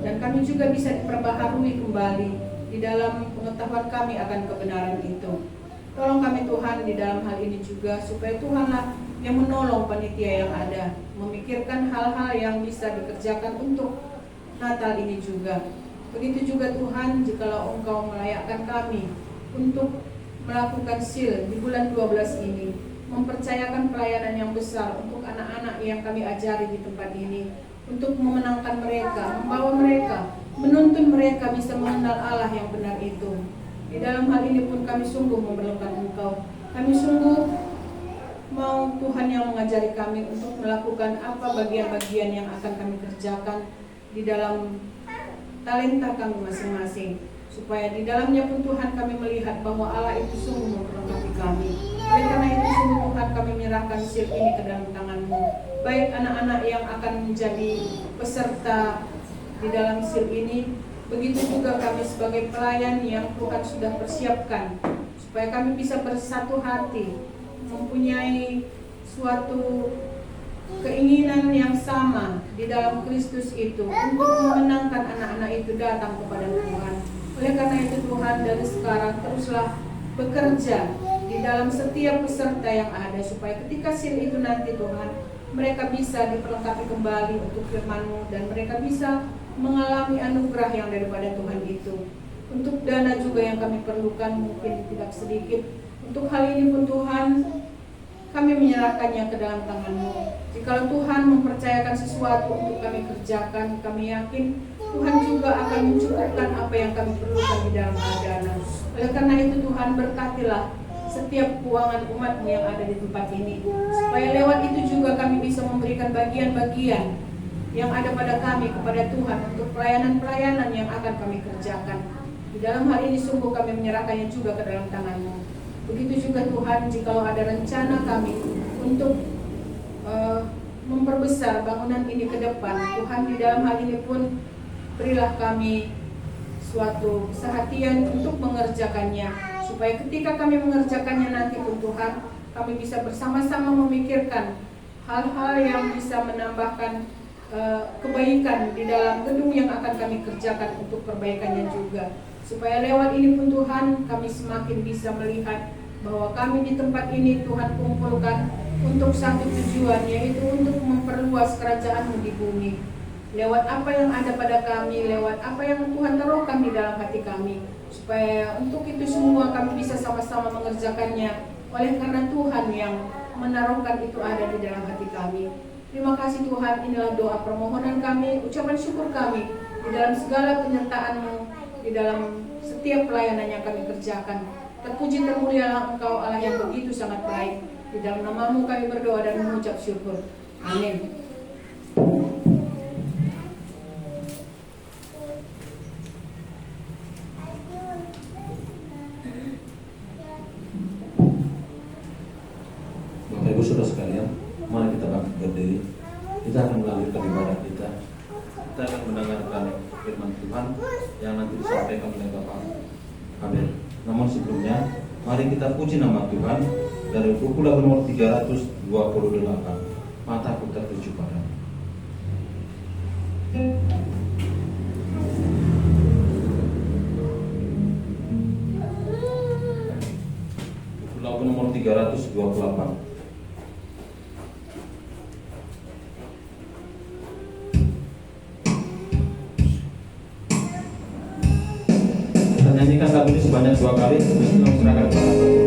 dan kami juga bisa diperbaharui kembali di dalam pengetahuan kami akan kebenaran itu. Tolong kami Tuhan di dalam hal ini juga, supaya Tuhanlah yang menolong panitia yang ada, memikirkan hal-hal yang bisa dikerjakan untuk Natal ini juga. Begitu juga Tuhan, jikalau Engkau melayakkan kami untuk melakukan seal di bulan 12 ini, mempercayakan pelayanan yang besar untuk anak-anak yang kami ajari di tempat ini, untuk memenangkan mereka, membawa mereka, menuntun mereka bisa mengenal Allah yang benar itu. Di dalam hal ini pun kami sungguh memerlukan Engkau. Kami sungguh mau Tuhan yang mengajari kami untuk melakukan apa bagian-bagian yang akan kami kerjakan di dalam talenta kami masing-masing, supaya di dalamnya pun Tuhan kami melihat bahwa Allah itu sungguh memperlengkapi kami. Oleh karena itu sungguh Tuhan kami menyerahkan seal ini ke dalam tangan-Mu, baik anak-anak yang akan menjadi peserta di dalam seal ini, begitu juga kami sebagai pelayan yang Tuhan sudah persiapkan, supaya kami bisa bersatu hati, mempunyai suatu keinginan yang sama di dalam Kristus itu, untuk memenangkan anak-anak itu datang kepada Tuhan. Oleh karena itu Tuhan, dari sekarang teruslah bekerja di dalam setiap peserta yang ada, supaya ketika seal itu nanti Tuhan, mereka bisa diperlengkapi kembali untuk firman-Mu, dan mereka bisa mengalami anugerah yang daripada Tuhan itu. Untuk dana juga yang kami perlukan mungkin tidak sedikit. Untuk hal ini pun Tuhan, kami menyerahkannya ke dalam tangan-Mu. Jikalau Tuhan mempercayakan sesuatu untuk kami kerjakan, kami yakin Tuhan juga akan mencukupkan apa yang kami perlukan di dalam dana. Oleh karena itu Tuhan, berkatilah setiap keuangan umat-Mu yang ada di tempat ini, supaya lewat itu juga kami bisa memberikan bagian-bagian yang ada pada kami kepada Tuhan untuk pelayanan-pelayanan yang akan kami kerjakan. Di dalam hal ini sungguh kami menyerahkannya juga ke dalam tangan-Mu. Begitu juga Tuhan, jikalau ada rencana kami untuk memperbesar bangunan ini ke depan, Tuhan di dalam hal ini pun berilah kami suatu kesehatian untuk mengerjakannya, supaya ketika kami mengerjakannya nanti pun Tuhan, kami bisa bersama-sama memikirkan hal-hal yang bisa menambahkan kebaikan di dalam gedung yang akan kami kerjakan untuk perbaikannya juga, supaya lewat ini pun Tuhan kami semakin bisa melihat bahwa kami di tempat ini Tuhan kumpulkan untuk satu tujuan, yaitu untuk memperluas kerajaan-Mu di bumi. Lewat apa yang ada pada kami, lewat apa yang Tuhan taruhkan di dalam hati kami, supaya untuk itu semua kami bisa sama-sama mengerjakannya, oleh karena Tuhan yang menaruhkan itu ada di dalam hati kami. Terima kasih Tuhan, inilah doa permohonan kami, ucapan syukur kami di dalam segala penyertaan-Mu, di dalam setiap pelayanan yang kami kerjakan. Terpuji termulialah Engkau Allah yang begitu sangat baik. Di dalam nama-Mu kami berdoa dan mengucap syukur. Amin. Bapak Ibu Saudara sekalian, mari kita bangkit berdiri. Kita akan melanjutkan ibadah kita. Kita akan mendengarkan firman Tuhan yang nanti disampaikan oleh Bapak Kabel. Namun sebelumnya, mari kita puji nama Tuhan dari buku lagu nomor 328. Mataku tertuju padamu. Buku lagu nomor 328. Nyanyikan lagu ini sebanyak 2 kali, terus kita serahkan kepada Tuhan.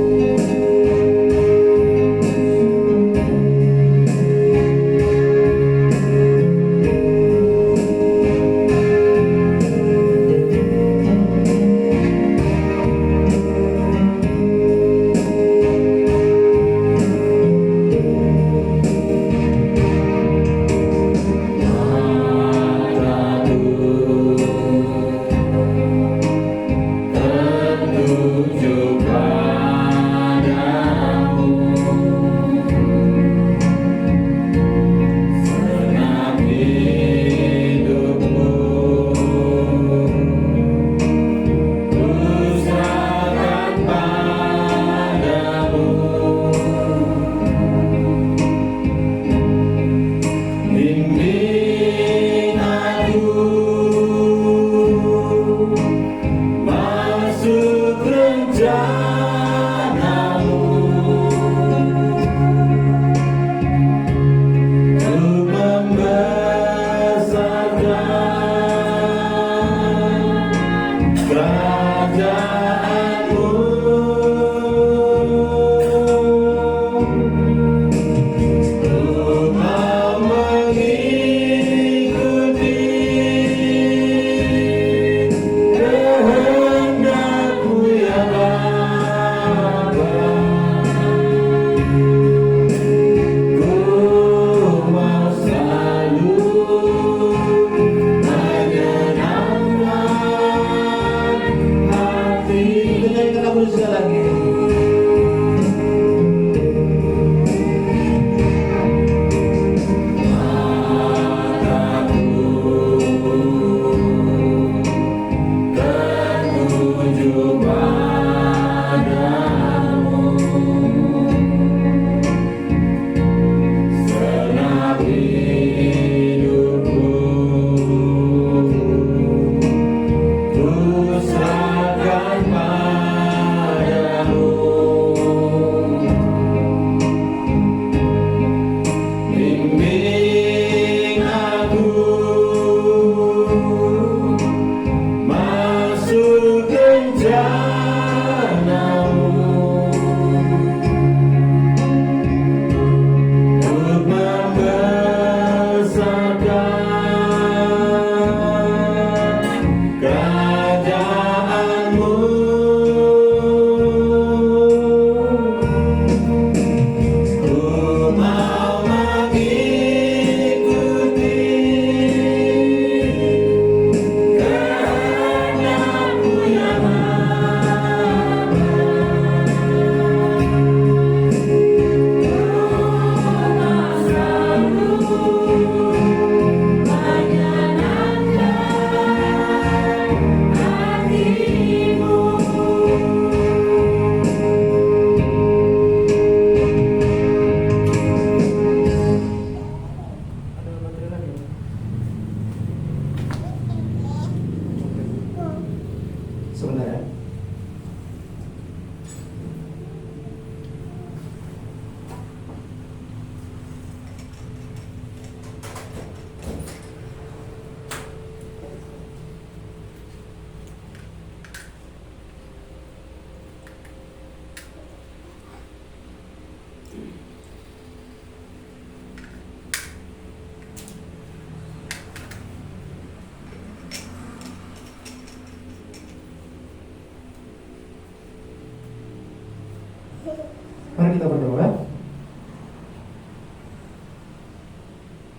Mari kita berdoa.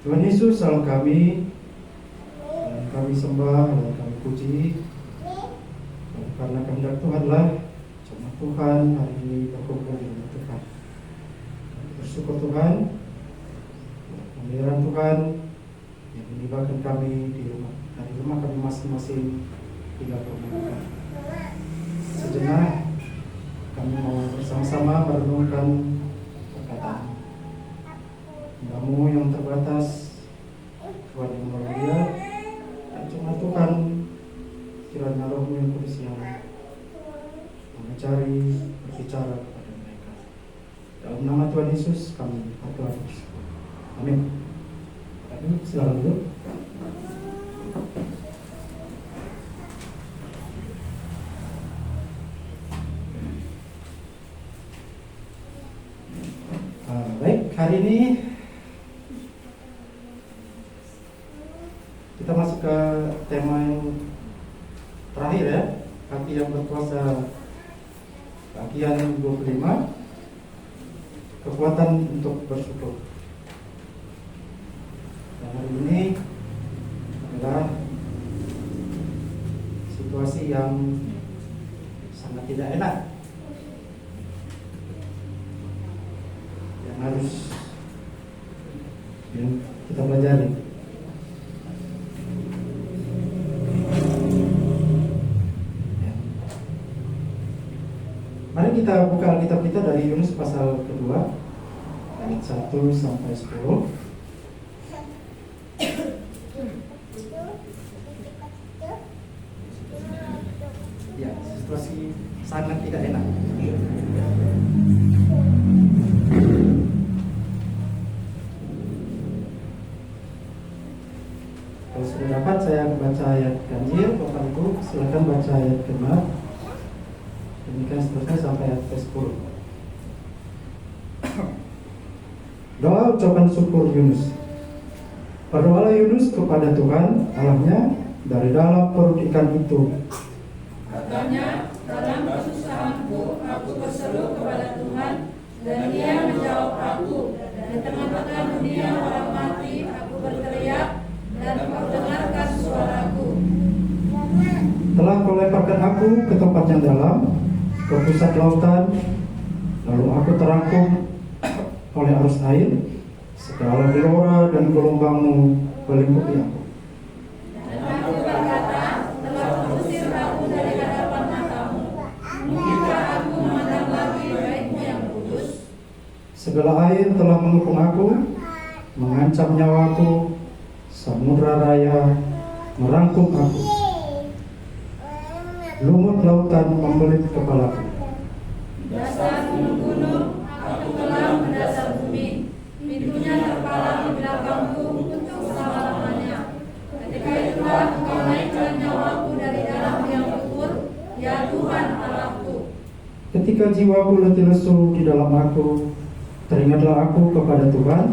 Tuhan Yesus, Allah kami, dan kami sembah dan kami puji, karena kehendak Tuhanlah jemaat Tuhan hari ini berkumpul di rumah Tuhan. Bersyukur Tuhan, pemeliharaan Tuhan yang melibatkan kami di rumah kami masing-masing hingga bermanfaat. Sejenak kami mau bersama-sama merenungkan perkataan Kamu yang terbatas, Tuhan yang mulia, dan cuma Tuhan kiranya Roh-Mu yang kudus yang mencari berbicara kepada mereka. Dalam nama Tuhan Yesus kami berdoa. Amin. Silakan dulu. Baik, hari ini kita masuk ke tema yang terakhir ya, kaki yang berkuasa, bagian 25, kekuatan untuk bersyukur. Dan hari ini adalah situasi yang sangat tidak enak yang harus kita pelajari. Mari kita buka Alkitab kita dari Yunus pasal kedua ayat 1 sampai 10. Ya, situasi sangat tidak enak. Kalau sudah dapat, saya baca ayat ganjil. Bapak Ibu silakan baca ayat genap. Demikian seterusnya sampai ayat ke-10. Doa ucapan syukur Yunus. Berdoalah Yunus kepada Tuhan Allahnya dari dalam perut ikan itu. Katanya, dalam kesusahanku aku berseru kepada Tuhan, dan Dia menjawab aku. Di tengah-tengah dunia orang mati aku berteriak, dan Kau dengarkan suaraku. Telah Kau lemparkan aku ke tempat yang dalam, ke pusat lautan, lalu aku terangkum oleh arus air, segala gelora dan gelombangmu melingkupi aku. Dan aku berkata, telah mengusir aku dari hadapan matamu. Mungkinkah aku memandang lagi baik-Mu yang kudus? Segala air telah mengepung aku, mengancam nyawaku, samudra raya merangkum aku. Lumut lautan membelit kepalaku. Dasar gunung-gunung, aku telah mendasar bumi. Pintunya terpalang di belakangku untuk selama-lamanya. Ketika itulah Engkau naikkan nyawaku dari dalam yang kubur, ya Tuhan Allahku. Ketika jiwaku letih lesu di dalam aku, teringatlah aku kepada Tuhan,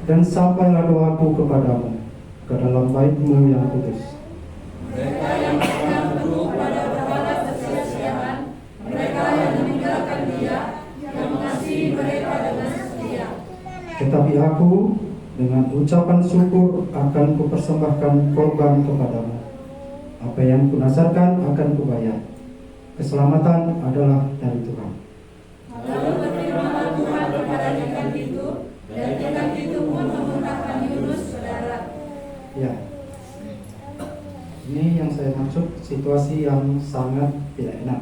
dan sampailah doaku kepadamu, ke dalam bait-Mu yang kudus. Mereka yang pegang teguh pada berhala kesia-siaan, mereka yang meninggalkan Dia, yang mengasihi mereka dengan setia. Tetapi aku dengan ucapan syukur akan kupersembahkan korban kepadamu. Apa yang kunasarkan akan kubayar. Keselamatan adalah dari Tuhan. Lalu berfirmanlah Tuhan kepada ikan itu, dan ikan itu pun memuntahkan Yunus ke darat. Ya, ini yang saya maksud situasi yang sangat tidak enak.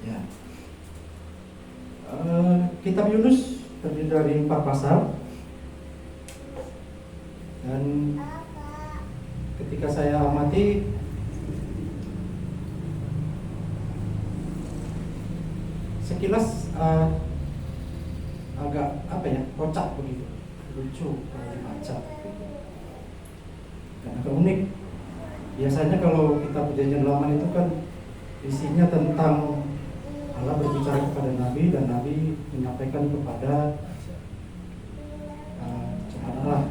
Ya. Kitab Yunus terdiri dari 4 pasal, dan ketika saya amati sekilas agak kocak begitu, lucu kalau dibaca gitu. Dan agak unik. Biasanya kalau kitab Perjanjian Lama itu kan isinya tentang Allah berbicara kepada Nabi, dan Nabi menyampaikan kepada jemaat Allah.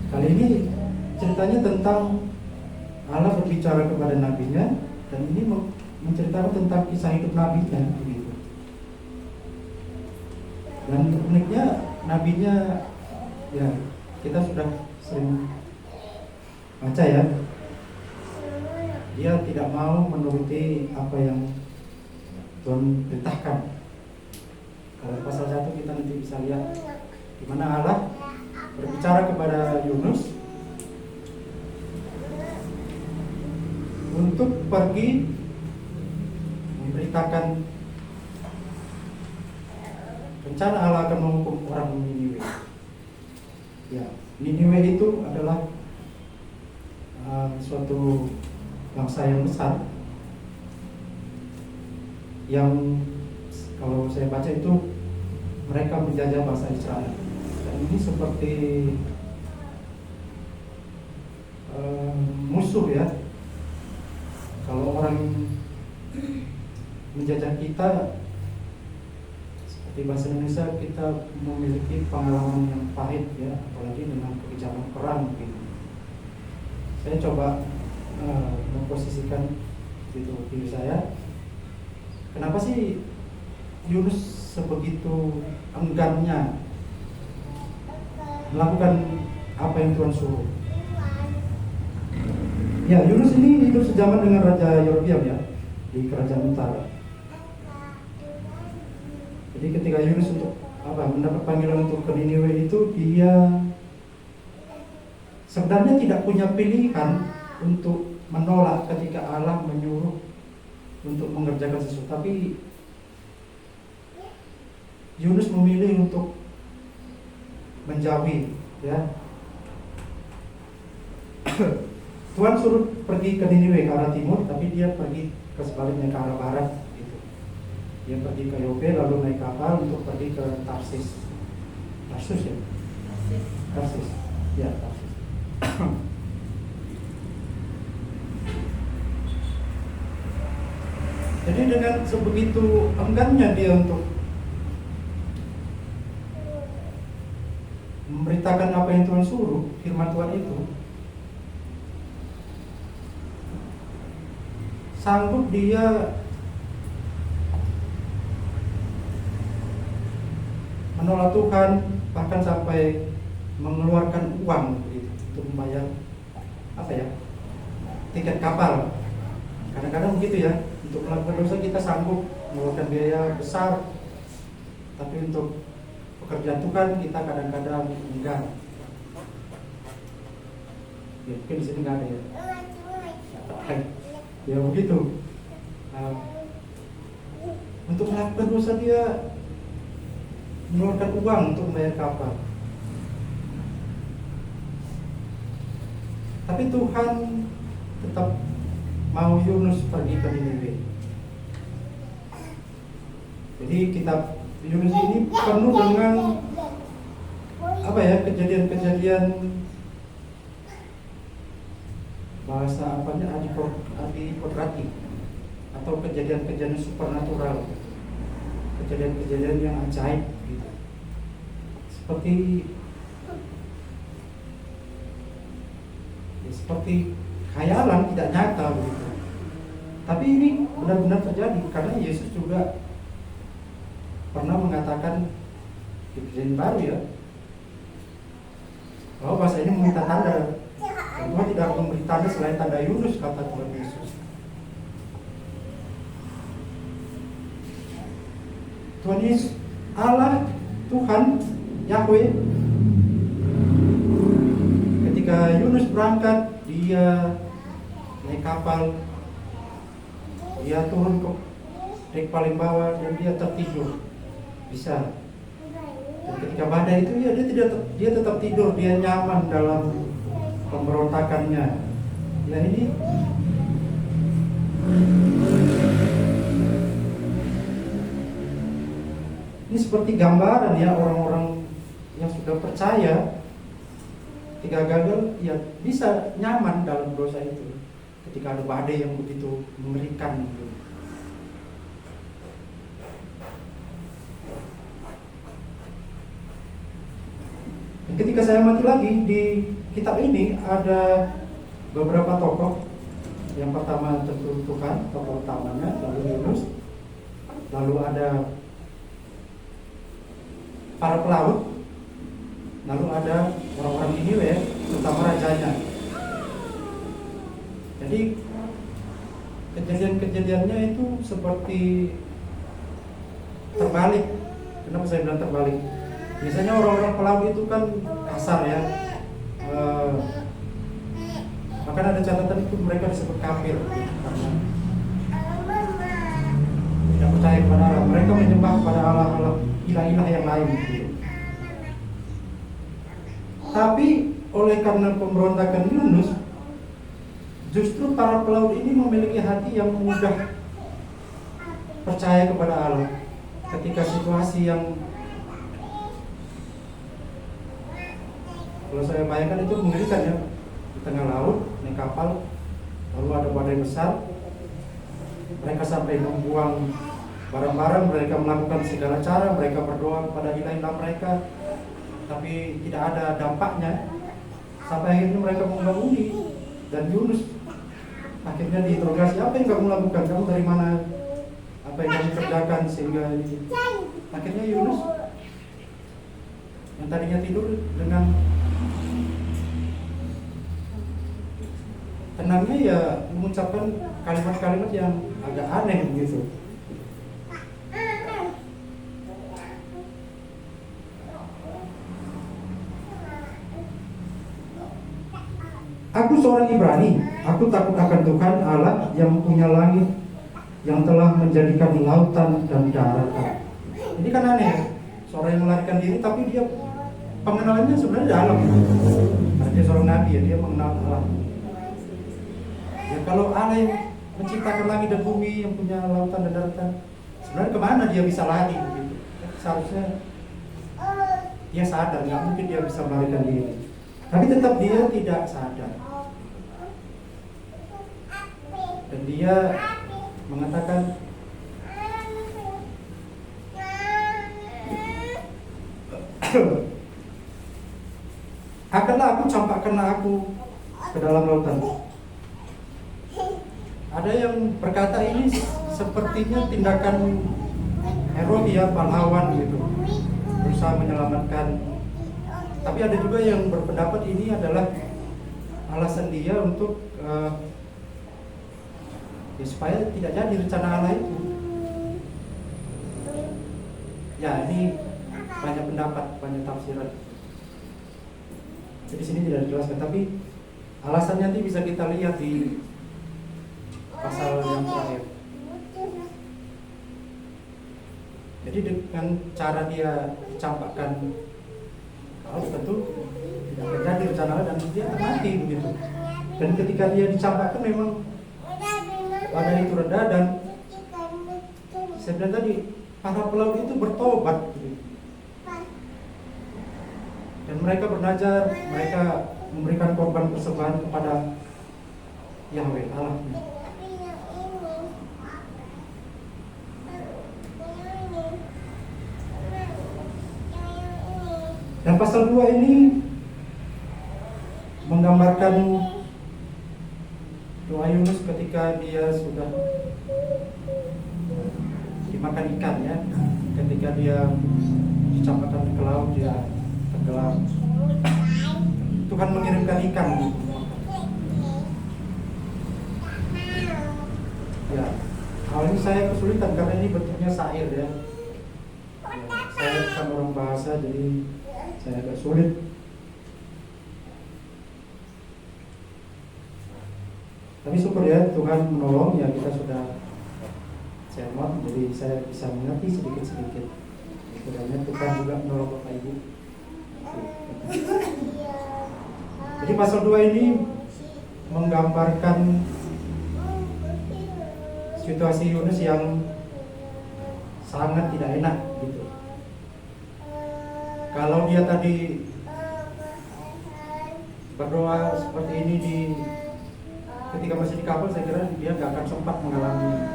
Kali ini ceritanya tentang Allah berbicara kepada nabinya, dan ini menceritakan tentang kisah hidup nabinya begitu. Dan uniknya nabinya ya kita sudah sering baca ya, dia tidak mau menuruti apa yang Tuhan perintahkan. Kalau pasal 1 kita nanti bisa lihat di mana Allah berbicara kepada Yunus untuk pergi memberitakan rencana Allah akan menghukum orang Niniwe. Ya, Niniwe itu adalah suatu bangsa yang besar yang kalau saya baca itu mereka menjajah bangsa Israel. Dan ini seperti musuh ya. Kalau orang menjajah kita, seperti bahasa Indonesia, kita memiliki pengalaman yang pahit ya, apalagi dengan kebijakan perang gitu. Saya coba memposisikan itu diri saya. Kenapa sih Yunus sebegitu enggannya melakukan apa yang Tuhan suruh? Ya, Yunus ini hidup sejaman dengan Raja Yorbiam ya, di kerajaan utara. Jadi ketika Yunus mendapat panggilan untuk ke Niniwe itu, dia sebenarnya tidak punya pilihan untuk menolak ketika Allah menyuruh untuk mengerjakan sesuatu, tapi Yunus memilih untuk menjauhi ya. Tuhan suruh pergi ke Niniwe ke arah timur, tapi dia pergi ke sebaliknya ke arah barat gitu. Dia pergi ke Yope lalu naik kapal untuk pergi ke Tarsis. Tarsus ya? Tarsis. Ya, Tarsis. Jadi dengan sebegitu enggannya dia untuk memberitakan apa yang Tuhan suruh, firman Tuhan itu, sanggup dia menolak Tuhan, bahkan sampai mengeluarkan uang gitu, untuk membayar tiket kapal. Kadang-kadang begitu ya, untuk melakukan dosa kita sanggup mengeluarkan biaya besar, tapi untuk pekerjaan Tuhan kita kadang-kadang enggak. Ya, mungkin di sini nggak ada ya. Ya begitu. Untuk melakukan dosa dia mengeluarkan uang untuk membayar kapal. Tapi Tuhan tetap mau Yunus pergi ke Niniwe. Jadi kitab Yunus ini penuh dengan kejadian-kejadian bahasa adipodrati atau kejadian-kejadian supernatural, kejadian-kejadian yang ajaib gitu. Seperti khayalan tidak nyata begitu. Tapi ini benar-benar terjadi karena Yesus juga pernah mengatakan di Perjanjian Baru ya, bahwa bahasa ini meminta tanda. Tuhan tidak memberi tanda selain tanda Yunus, kata Tuhan Yesus. Tuhan Yesus, Allah, Tuhan, Yahweh, ketika Yunus berangkat, dia naik kapal, dia turun ke dek paling bawah dan dia tertidur. Bisa. Dan ketika badai itu dia tetap tidur, dia nyaman dalam pemberontakannya. Ya ini seperti gambaran ya, orang-orang yang sudah percaya ketika gagal ya bisa nyaman dalam dosa itu ketika ada badai yang begitu mengerikan gitu. Ketika saya amati lagi di kitab ini ada beberapa tokoh Yang pertama tentu Tuhan, tokoh utamanya, lalu Yunus, lalu ada para pelaut, lalu ada orang-orang Niniwe, terutama rajanya. Jadi kejadian-kejadiannya itu seperti terbalik. Kenapa saya bilang terbalik? Biasanya orang-orang pelaut itu kan kasar ya. Bahkan ada catatan itu mereka disebut kafir karena tidak percaya kepada Allah. Mereka menyembah kepada Allah-Allah ilah-ilah yang lain. Tapi oleh karena pemberontakan Yunus, justru para pelaut ini memiliki hati yang mudah percaya kepada Allah. Ketika situasi yang, kalau saya bayangkan itu mengerikan ya, di tengah laut, naik kapal, lalu ada badai besar, mereka sampai membuang barang-barang, mereka melakukan segala cara, mereka berdoa kepada ilah-ilah mereka, tapi tidak ada dampaknya. Sampai akhirnya mereka membangun dan Yunus akhirnya diinterogasi, apa yang kamu lakukan, kamu dari mana, apa yang kamu kerjakan, sehingga akhirnya Yunus yang tadinya tidur dengan tenangnya ya mengucapkan kalimat-kalimat yang agak aneh begitu. Aku seorang Ibrani, aku takut akan Tuhan Allah yang punya langit, yang telah menjadikan lautan dan daratan. Ini kan aneh, seorang yang melarikan diri tapi dia pengenalannya sebenarnya dalam. Karena dia seorang nabi ya, dia mengenal Allah. Ya kalau Allah yang menciptakan langit dan bumi, yang punya lautan dan daratan, sebenarnya kemana dia bisa lari begitu? Seharusnya dia sadar, nggak mungkin dia bisa melarikan diri. Tapi tetap dia tidak sadar. Dan dia mengatakan, akanlah aku campakkanlah aku ke dalam lautan. Ada yang berkata ini sepertinya tindakan heroik ya, pahlawan gitu, berusaha menyelamatkan. Tapi ada juga yang berpendapat ini adalah alasan dia untuk ya, supaya tidak jadi rencana Allah itu. Ya ini banyak pendapat, banyak tafsiran. Jadi sini tidak dijelaskan, tapi alasannya nanti bisa kita lihat di pasal yang terakhir. Jadi dengan cara dia campakkan, kalau tentu tidak terjadi rencana Allah dan dia akan mati begitu. Dan ketika dia dicampakkan memang badan itu rendah dan saya bilang tadi para pelaut itu bertobat gitu. Dan mereka belajar, mereka memberikan korban persembahan kepada Yahweh Allah. Dan pasal 2 ini menggambarkan doa Yunus ketika dia sudah dimakan ikan ya. Ketika dia dicampakkan ke laut, dia tenggelam. Tuhan mengirimkan ikan. Ya, hal ini saya kesulitan karena ini bentuknya syair ya. Saya bukan orang bahasa, jadi saya agak sulit. Tapi syukur ya, Tuhan menolong ya, kita sudah cermat, jadi saya bisa mengerti sedikit-sedikit. Kiranya Tuhan juga menolong Bapak Ibu. Jadi pasal 2 ini menggambarkan situasi Yunus yang sangat tidak enak gitu. Kalau dia tadi berdoa seperti ini ketika masih di kapal, saya kira dia gak akan sempat mengalami.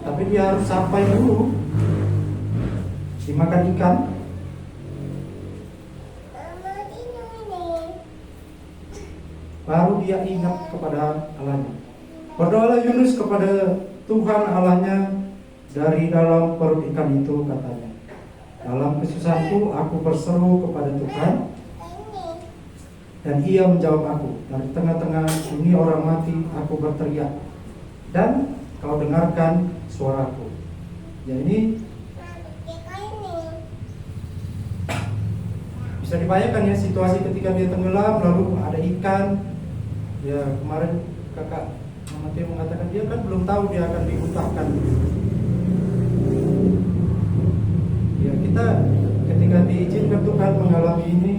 Tapi dia harus sampai dulu dimakan ikan. dia ingat kepada Allahnya. Berdoalah Yunus kepada Tuhan Allahnya dari dalam perut ikan itu, katanya. Dalam kesusahanku aku berseru kepada Tuhan, dan ia menjawab aku. Dari tengah-tengah dunia orang mati aku berteriak, dan kau dengarkan suaraku. Ya, ini bisa dibayangkan ya situasi ketika dia tenggelam, lalu ada ikan. Ya, kemarin kakak Mama Tio mengatakan dia kan belum tahu dia akan dihutahkan. Ya, kita ketika diizinkan Tuhan mengalami ini,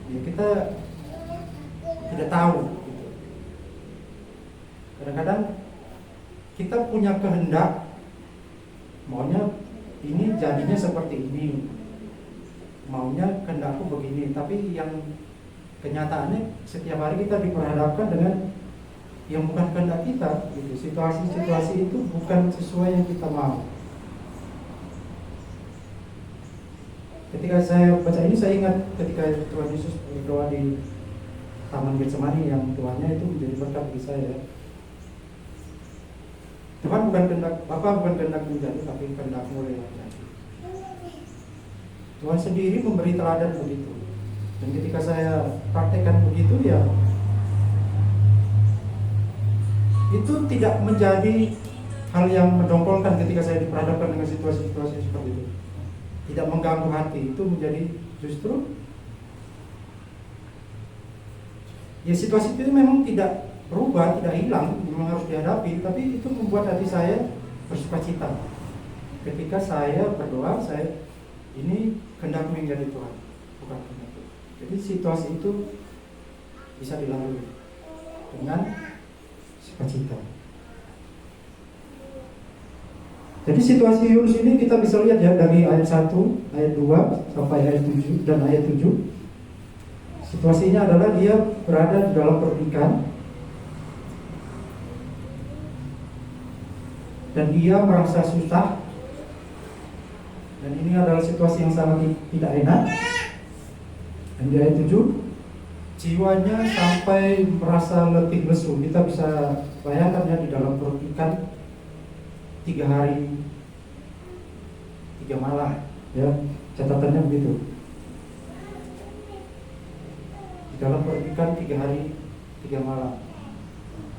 ya kita tidak tahu gitu. Kadang-kadang kita punya kehendak, maunya ini jadinya seperti ini, maunya kehendakku begini, tapi yang kenyataannya setiap hari kita diperhadapkan dengan yang bukan kehendak kita gitu. Situasi-situasi itu bukan sesuai yang kita mau. Ketika saya baca ini, saya ingat ketika Tuhan Yesus berdoa di Taman Getsemani, yang doanya itu menjadi berkat bagi saya. Tuhan bukan kehendak, Bapa bukan kehendak menjadi, tapi kehendak mulai terjadi. Tuhan sendiri memberi teladan begitu. Dan ketika saya praktekkan begitu, ya itu tidak menjadi hal yang mendongkolkan ketika saya diperhadapkan dengan situasi-situasi seperti itu. Tidak mengganggu hati, itu menjadi justru ya situasi itu memang tidak berubah, tidak hilang, memang harus dihadapi, tapi itu membuat hati saya bersukacita. Ketika saya berdoa, saya ini kehendakmu yang jadi Tuhan, bukan kehendakku. Jadi situasi itu bisa dilalui dengan sukacita. Jadi situasi Yunus ini kita bisa lihat ya dari ayat 1, ayat 2 sampai ayat 7 dan ayat 7. Situasinya adalah dia berada di dalam perut ikan dan dia merasa susah, dan ini adalah situasi yang sangat tidak enak. Dan di ayat 7, jiwanya sampai merasa letih lesu. Kita bisa bayangkan ya, di dalam perut ikan 3 hari 3 malam ya, catatannya begitu. Di dalam perut ikan 3 hari 3 malam.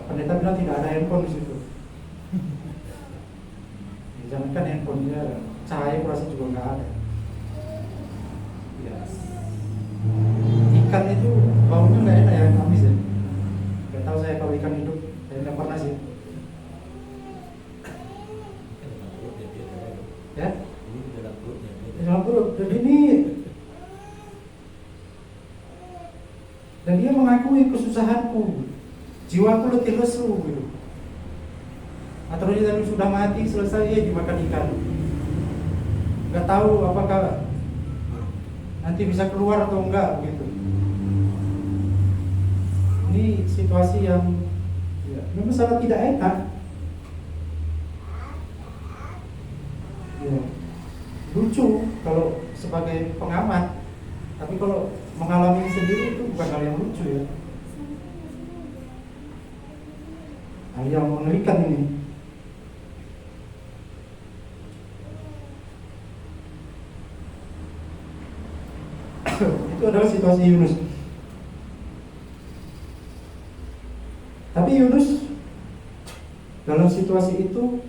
Pendeta bilang tidak ada handphone di situ. Jangankan handphonenya, cahaya kurasa juga nggak ada. Ya. Ikan itu baunya nggak enak ya, amis ya. Nggak tahu saya kalau ikan hidup, saya nggak pernah sih. Ya? Di dalam perut. Dan dia mengakui kesusahanku, jiwaku letih lesu gitu. Atau dia tadi sudah mati, selesai ya dimakan ikan. Nggak tahu apakah nanti bisa keluar atau enggak begitu. Ini situasi yang ya, memang sangat tidak enak. Ya, lucu kalau sebagai pengamat, tapi kalau mengalami sendiri itu bukan hal yang lucu ya. Hal yang mengerikan ini. Itu adalah situasi Yunus. Tapi Yunus dalam situasi itu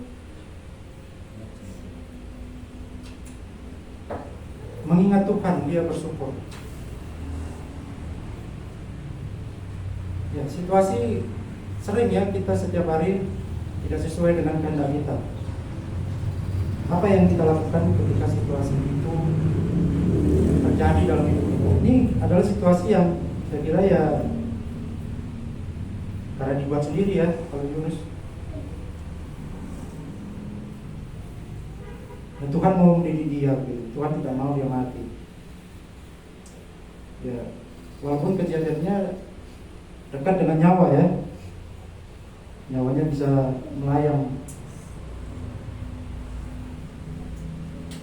mengingat Tuhan, dia bersyukur. Ya, situasi sering ya kita setiap hari tidak sesuai dengan kehendak kita. Apa yang kita lakukan ketika situasi itu terjadi dalam hidup kita? Ini adalah situasi yang saya kira ya karena dibuat sendiri ya kalau Yunus. Dan Tuhan mau mendidik dia, gitu. Tuhan tidak mau dia mati. Ya, walaupun kejadiannya dekat dengan nyawa ya, nyawanya bisa melayang.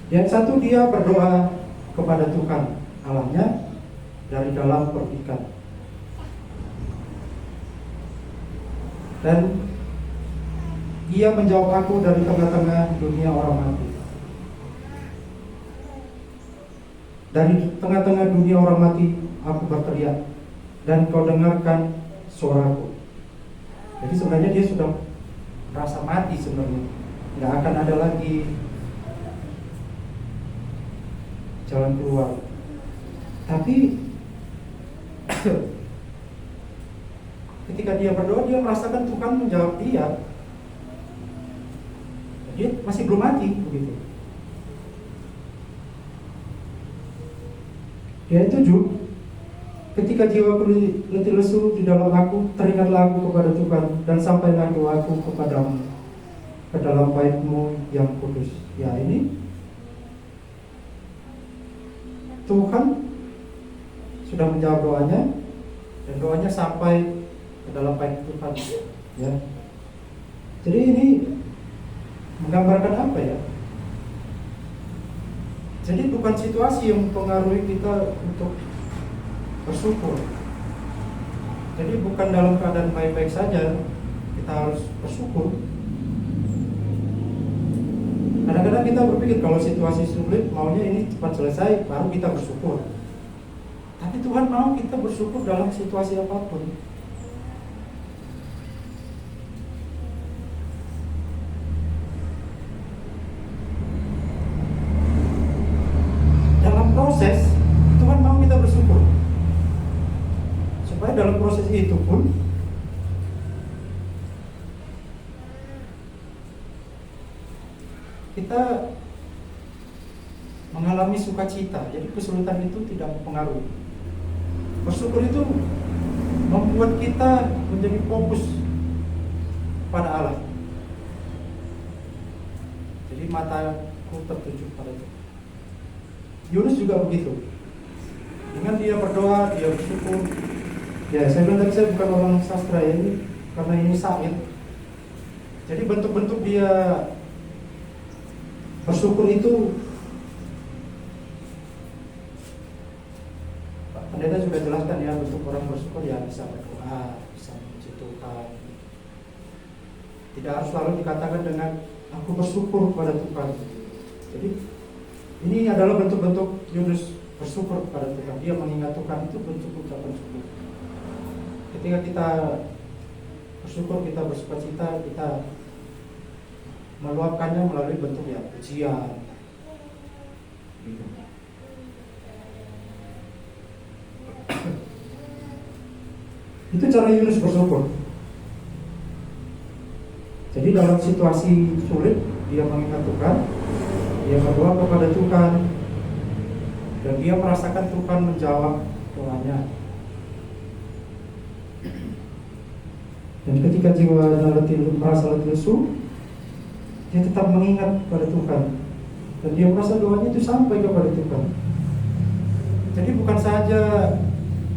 Yang satu, dia berdoa kepada Tuhan Allahnya dari dalam perdikan. Dan ia menjawab aku dari tengah-tengah dunia orang mati. Dari tengah-tengah dunia orang mati aku berteriak, dan kau dengarkan suaraku. Jadi sebenarnya dia sudah merasa mati sebenarnya, nggak akan ada lagi jalan keluar. Tapi ketika dia berdoa, dia merasakan Tuhan menjawab dia. Dia masih belum mati begitu. Yang 7, ketika jiwaku letih lesu di dalam aku, teringatlah aku kepada Tuhan, dan sampailah doaku kepadamu ke dalam bait-Mu yang kudus. Ya, ini Tuhan sudah menjawab doanya, dan doanya sampai ke dalam bait Tuhan. Ya. Jadi ini menggambarkan apa ya? Jadi bukan situasi yang mempengaruhi kita untuk bersyukur. Jadi bukan dalam keadaan baik-baik saja kita harus bersyukur. Kadang-kadang kita berpikir kalau situasi sulit, maunya ini cepat selesai, baru kita bersyukur. Tapi Tuhan mau kita bersyukur dalam situasi apapun. Dalam proses, Tuhan mau kita bersyukur. Supaya dalam proses itu pun kita mengalami sukacita. Jadi kesulitan itu tidak mempengaruhi. Bersyukur itu membuat kita menjadi fokus pada Allah. Jadi mataku tertuju pada Tuhan. Yunus juga begitu. Dengan dia berdoa, dia bersyukur. Ya, saya bilang tadi saya bukan orang sastra ya, ini karena ini syair. Jadi bentuk-bentuk dia bersyukur itu, Pak Pendeta juga jelaskan ya, bentuk orang bersyukur ya bisa berdoa, bisa memuji Tuhan. Tidak harus selalu dikatakan dengan aku bersyukur kepada Tuhan. Jadi ini adalah bentuk-bentuk Yunus bersyukur kepada Tuhan. Dia mengingat Tuhan, itu bentuk ucapan syukur. Ketika kita bersyukur, kita bersukacita, kita meluapkannya melalui bentuk ya pujian. Gitu. Itu cara Yunus bersyukur. Jadi dalam situasi sulit dia mengingat Tuhan, dia berdoa kepada Tuhan, dan dia merasakan Tuhan menjawab doanya. Dan ketika jiwanya merasa letih lesu, dia tetap mengingat kepada Tuhan, dan dia merasa doanya itu sampai kepada Tuhan. Jadi bukan saja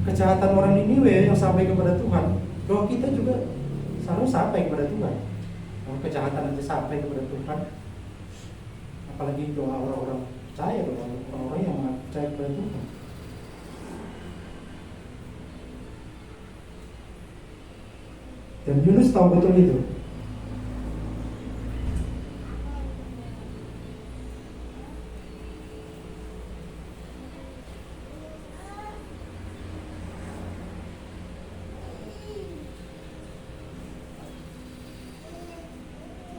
kejahatan orang Niniwe yang sampai kepada Tuhan, doa kita juga selalu sampai kepada Tuhan. Kalau kejahatan itu sampai kepada Tuhan, apalagi doa orang-orang percaya, doa orang-orang yang percaya kepada Tuhan. Dan Yunus tahu betul itu.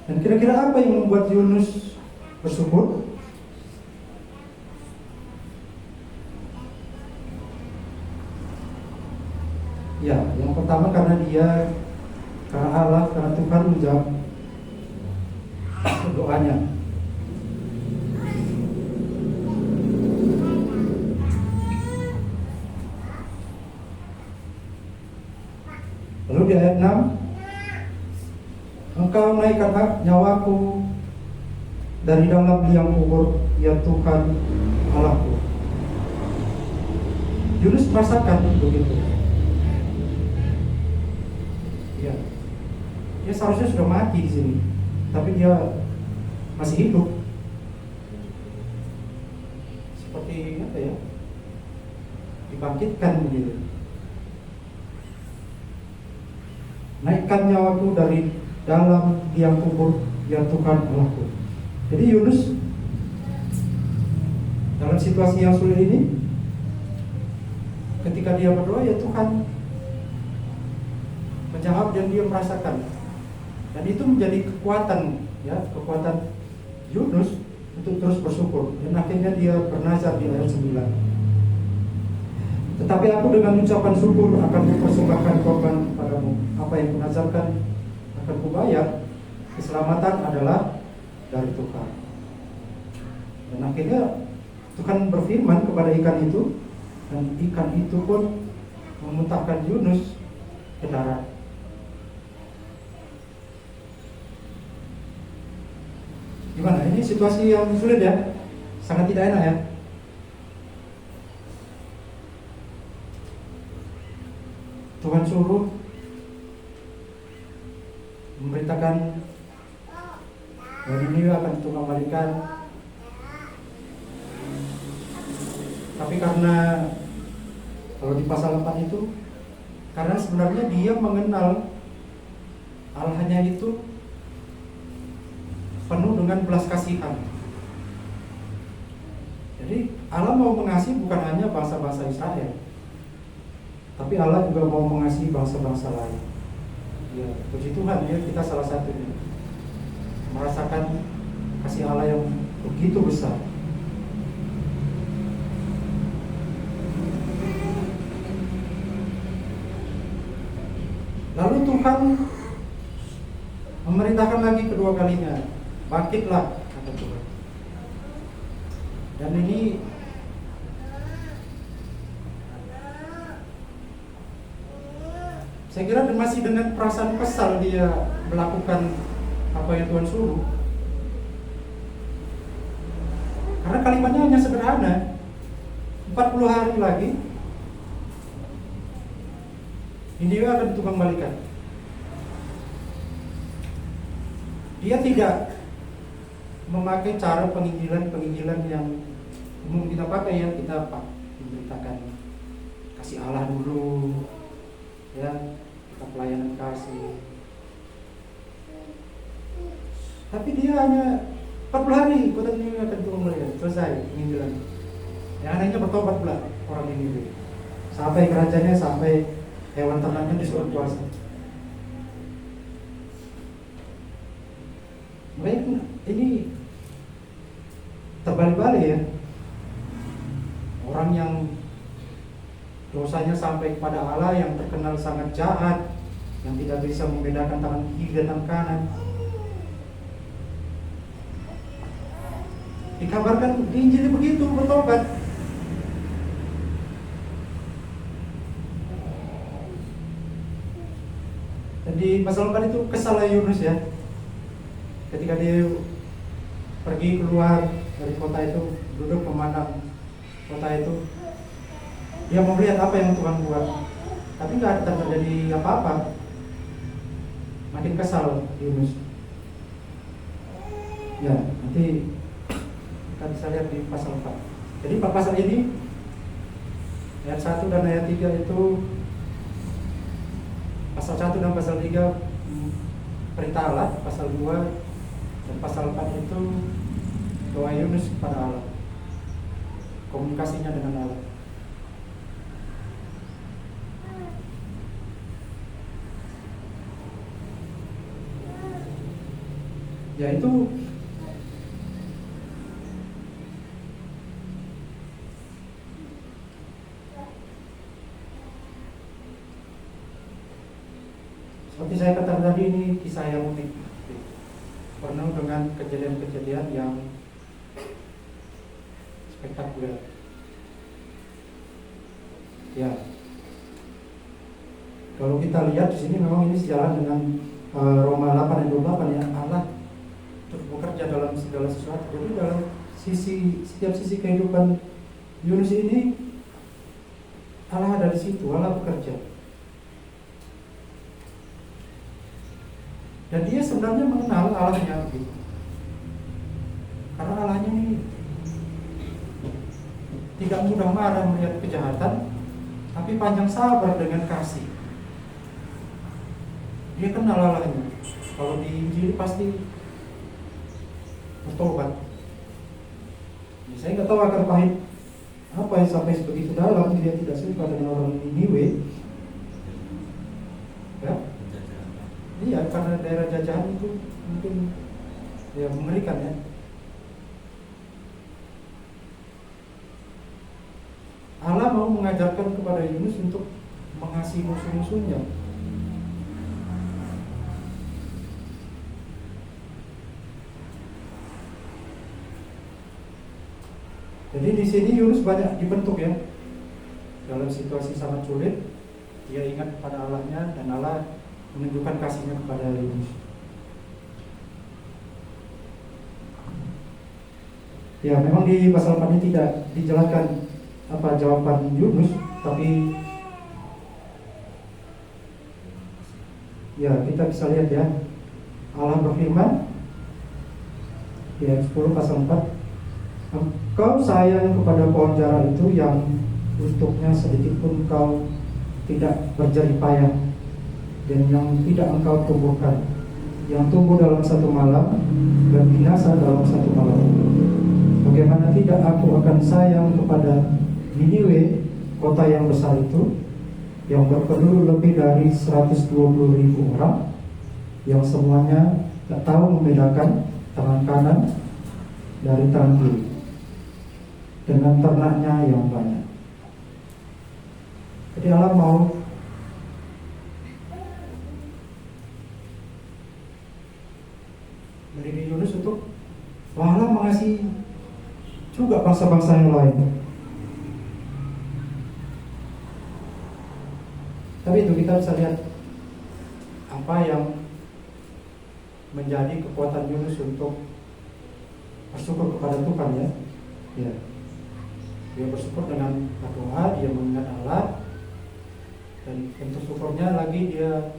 Dan kira-kira apa yang membuat Yunus bersyukur? Ya, yang pertama karena Allah, karena Tuhan menjawab doanya. Lalu di ayat 6, Engkau naikkan nyawaku dari dalam liang kubur, ya Tuhan Allahku. Yunus merasakan begitu. Ya, dia seharusnya sudah mati di sini, tapi dia masih hidup. Seperti apa ya? Di dibangkitkan begitu. Naikkan nyawaku dari dalam liang kubur, ya Tuhan Allahku. Jadi Yunus dalam situasi yang sulit ini, ketika dia berdoa, ya Tuhan menjawab dan dia merasakan. Dan itu menjadi kekuatan, ya, kekuatan Yunus untuk terus bersyukur. Dan akhirnya dia bernazar di ayat 9. Tetapi aku dengan ucapan syukur akan mempersembahkan korban padamu. Apa yang kunazarkan akan kubayar. Keselamatan adalah dari Tuhan. Dan akhirnya Tuhan berfirman kepada ikan itu, dan ikan itu pun memuntahkan Yunus ke darat. Gimana? Ini situasi yang sulit ya, sangat tidak enak ya. Tuhan suruh memberitakan bahwa ini akan Tuhan balikan. Tapi karena kalau di pasal 4 itu, karena sebenarnya dia mengenal Allahnya itu penuh dengan belas kasihan. Jadi Allah mau mengasihi bukan hanya bangsa-bangsa Israel, tapi Allah juga mau mengasihi bangsa-bangsa lain. Ya, puji Tuhan ya, kita salah satunya merasakan kasih Allah yang begitu besar. Lalu Tuhan memerintahkan lagi kedua kalinya, bangkitlah, kata Tuhan. Dan ini saya kira masih dengan perasaan kesal dia melakukan apa yang Tuhan suruh. Karena kalimatnya hanya sederhana, 40 hari lagi Niniwe akan Tuhan balikan. Dia tidak memakai cara penginjilan yang umum kita pakai ya, kita memberitakan kasih Allah dulu, ya, kita pelayanan kasih. Tapi dia hanya 40 hari kota Niniwe akan Tuhan balikan, selesai penginjilan. Yang anehnya bertobat pula orang Niniwe. Sampai kerajaannya, sampai hewan ternaknya disuruh puasa. Baik, ini terbalik-balik ya. Orang yang dosanya sampai kepada Allah, yang terkenal sangat jahat, yang tidak bisa membedakan tangan kiri dan tangan kanan, dikabarkan di Injil begitu, bertobat. Di pasal 4 itu kesalahan Yunus ya, ketika dia pergi keluar dari kota itu, duduk memandang kota itu, dia mau melihat apa yang Tuhan buat, tapi nggak terjadi apa-apa. Makin kesal Yunus. Ya, nanti kita bisa lihat di pasal 4. Jadi pasal ini ayat 1 dan ayat 3 itu, pasal 1 dan pasal 3 perintah Allah, pasal 2 dan pasal 4 itu doa Yunus kepada Allah, komunikasinya dengan Allah. Ya itu seperti saya katakan tadi, ini kisah yang unik, penuh dengan kejadian-kejadian yang spektakuler. Ya, kalau kita lihat di sini memang ini sejalan dengan Roma 8 ayat 28 ya, Allah terus bekerja dalam segala sesuatu. Jadi dalam setiap sisi kehidupan Yunus ini, Allah ada di situ, Allah bekerja. Dan dia sebenarnya mengenal Allahnya gitu. Karena Allahnya ini tidak mudah marah melihat kejahatan, tapi panjang sabar dengan kasih. Dia kenal Allahnya. Kalau di Injil pasti bertobat. Saya nggak tahu akar pahit apa yang sampai begitu dalam dia tidak suka dengan orang Niniwe. Ya, iya karena daerah jajahan itu mungkin ya mengerikan ya. Allah mau mengajarkan kepada Yunus untuk mengasihi musuh-musuhnya. Jadi di sini Yunus banyak dibentuk ya. Dalam situasi sangat sulit, dia ingat pada Allahnya dan Allah menunjukkan kasihnya kepada Yunus. Ya, memang di pasal 4 ini tidak dijelaskan apa jawaban Yunus, tapi ya kita bisa lihat ya. Allah berfirman di ayat 10 pasal 4, engkau sayang kepada pohon jara itu yang untuknya sedikit pun kau tidak berjerih payah dan yang tidak engkau tumbuhkan, yang tumbuh dalam satu malam dan binasa dalam satu malam. Bagaimana tidak aku akan sayang kepada Niniwe, kota yang besar itu, yang berpenduduk lebih dari 120.000 orang, yang semuanya tak tahu membedakan tangan kanan dari tangan kiri, dengan ternaknya yang banyak. Jadi Allah mau mendidik Yunus untuk Allah mengasihi juga bangsa-bangsa yang lain. Tapi itu kita bisa lihat apa yang menjadi kekuatan Yunus untuk bersyukur kepada Tuhan ya. Ya. Dia bersyukur dengan berdoa, dia mengingat Allah, dan untuk syukurnya lagi dia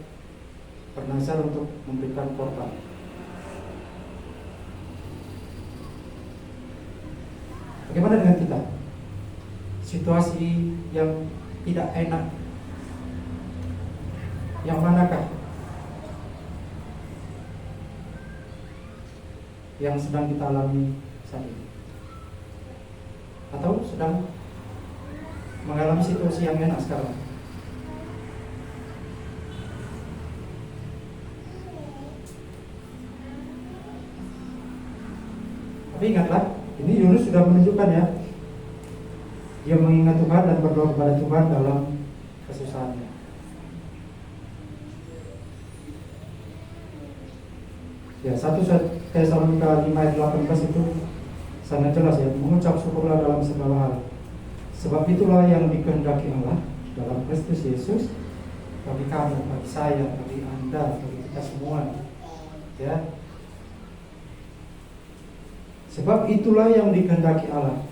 bernazar untuk memberikan korban. Bagaimana dengan kita? Situasi yang tidak enak, yang manakah yang sedang kita alami saat ini? Atau sedang mengalami situasi yang enak sekarang? Tapi ingatlah, ini Yunus sudah menunjukkan ya, dia mengingat Tuhan dan berdoa kepada Tuhan dalam kesusahannya. Ya, 1 Tesalonika 5 ayat 18 itu sangat jelas ya, mengucap syukurlah dalam segala hal. Sebab itulah yang dikehendaki Allah dalam Kristus Yesus bagi kamu, bagi saya, bagi Anda, bagi kita semua. Ya. Sebab itulah yang dikehendaki Allah.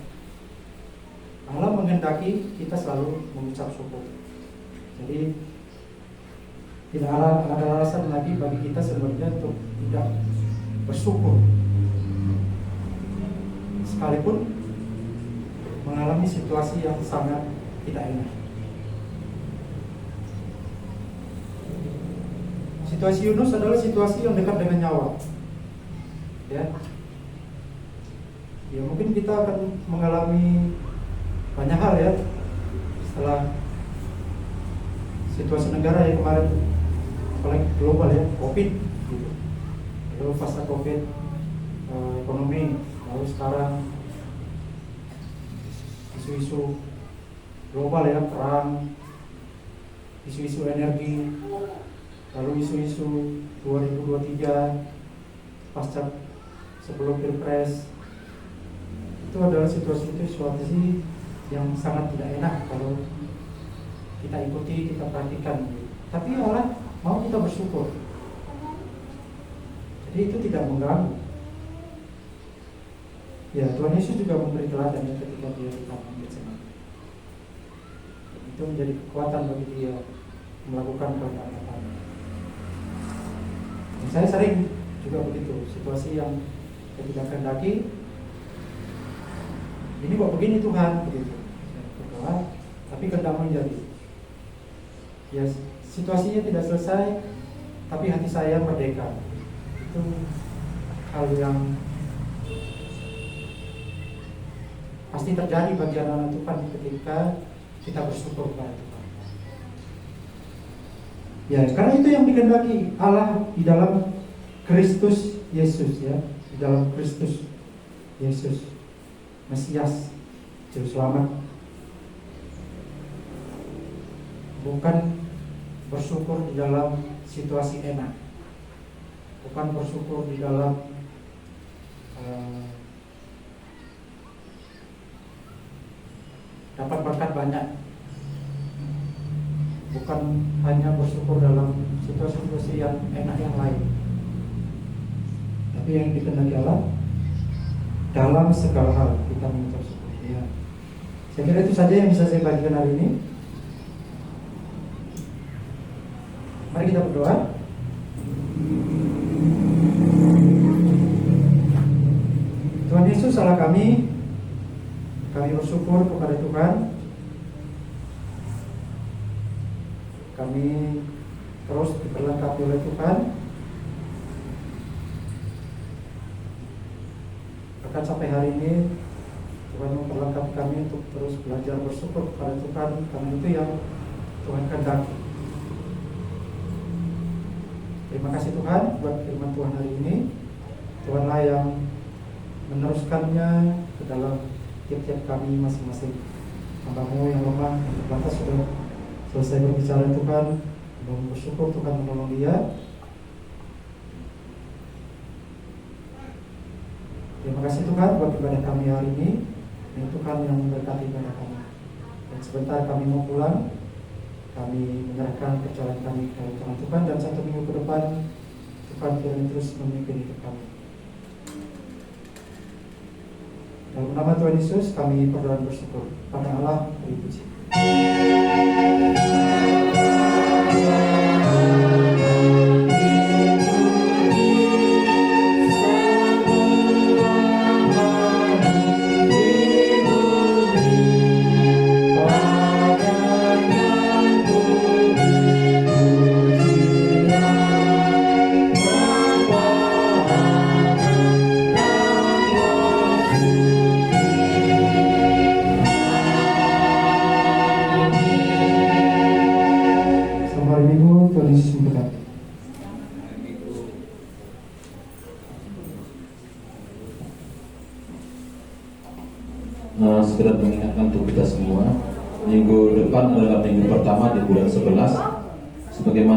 Allah menghendaki kita selalu mengucap syukur. Jadi tidak ada alasan lagi bagi kita sebenarnya untuk tidak bersyukur, sekalipun mengalami situasi yang sangat tidak enak. Situasi Yunus adalah situasi yang dekat dengan nyawa. Ya, ya mungkin kita akan mengalami banyak hal ya setelah situasi negara yang kemarin, apalagi global ya, COVID gitu. Lalu pasca COVID ekonomi, lalu sekarang isu-isu global ya, perang, isu-isu energi, lalu isu-isu 2023 pasca sebelum Pilpres. Itu adalah situasi yang sangat tidak enak kalau kita ikuti, kita perhatikan. Tapi Allah mau kita bersyukur. Jadi itu tidak mengganggu. Ya, Tuhan Yesus juga memberi teladan ketika dia di Taman Getsemani. Itu menjadi kekuatan bagi dia melakukan kehendak Allah. Saya sering juga begitu, situasi yang tidak kehendaki. Ini kok begini Tuhan, begitu. Saya berdoa, tapi kehendakmu jadi. ya situasinya tidak selesai, tapi hati saya merdeka. Itu hal yang pasti terjadi bagi anak-anak Tuhan ketika kita bersyukur kepada Tuhan. Ya, karena itu yang dikehendaki Allah di dalam Kristus Yesus, ya, di dalam Kristus Yesus, Mesias, Juru Selamat. Bukan bersyukur di dalam situasi enak, bukan bersyukur di dalam dapat berkat banyak, bukan hanya bersyukur dalam situasi-situasi yang enak yang lain, tapi yang dikehendaki Allah dalam segala hal kita mengucap syukur. Ya. Saya kira itu saja yang bisa saya bagikan hari ini. Mari kita berdoa. Tuhan Yesus, Allah kami bersyukur kepada Tuhan. Kami terus diperlengkapi oleh Tuhan. Bahkan sampai hari ini Tuhan memperlengkapi kami untuk terus belajar bersyukur kepada Tuhan, karena itu yang Tuhan kehendaki. Terima kasih Tuhan buat firman Tuhan hari ini. Tuhanlah yang meneruskannya ke dalam tiap-tiap kami masing-masing. Hamba-Mu yang lemah, yang terbatas sudah selesai berbicara Tuhan. Hamba-Mu bersyukur Tuhan menolong dia. Terima kasih Tuhan buat ibadah kami hari ini. Yang Tuhan yang memberkati ibadah kami. Dan sebentar kami mau pulang, kami menyerahkan perjalanan kami ke tangan Tuhan, dan 1 minggu ke depan Tuhan kiranya terus memimpin hidup kami. Dalam nama Tuhan Yesus kami berdoa dan bersyukur. Pada Allah dipuji. Segera mengingatkan untuk kita semua, minggu depan adalah minggu pertama di bulan 11, sebagaimana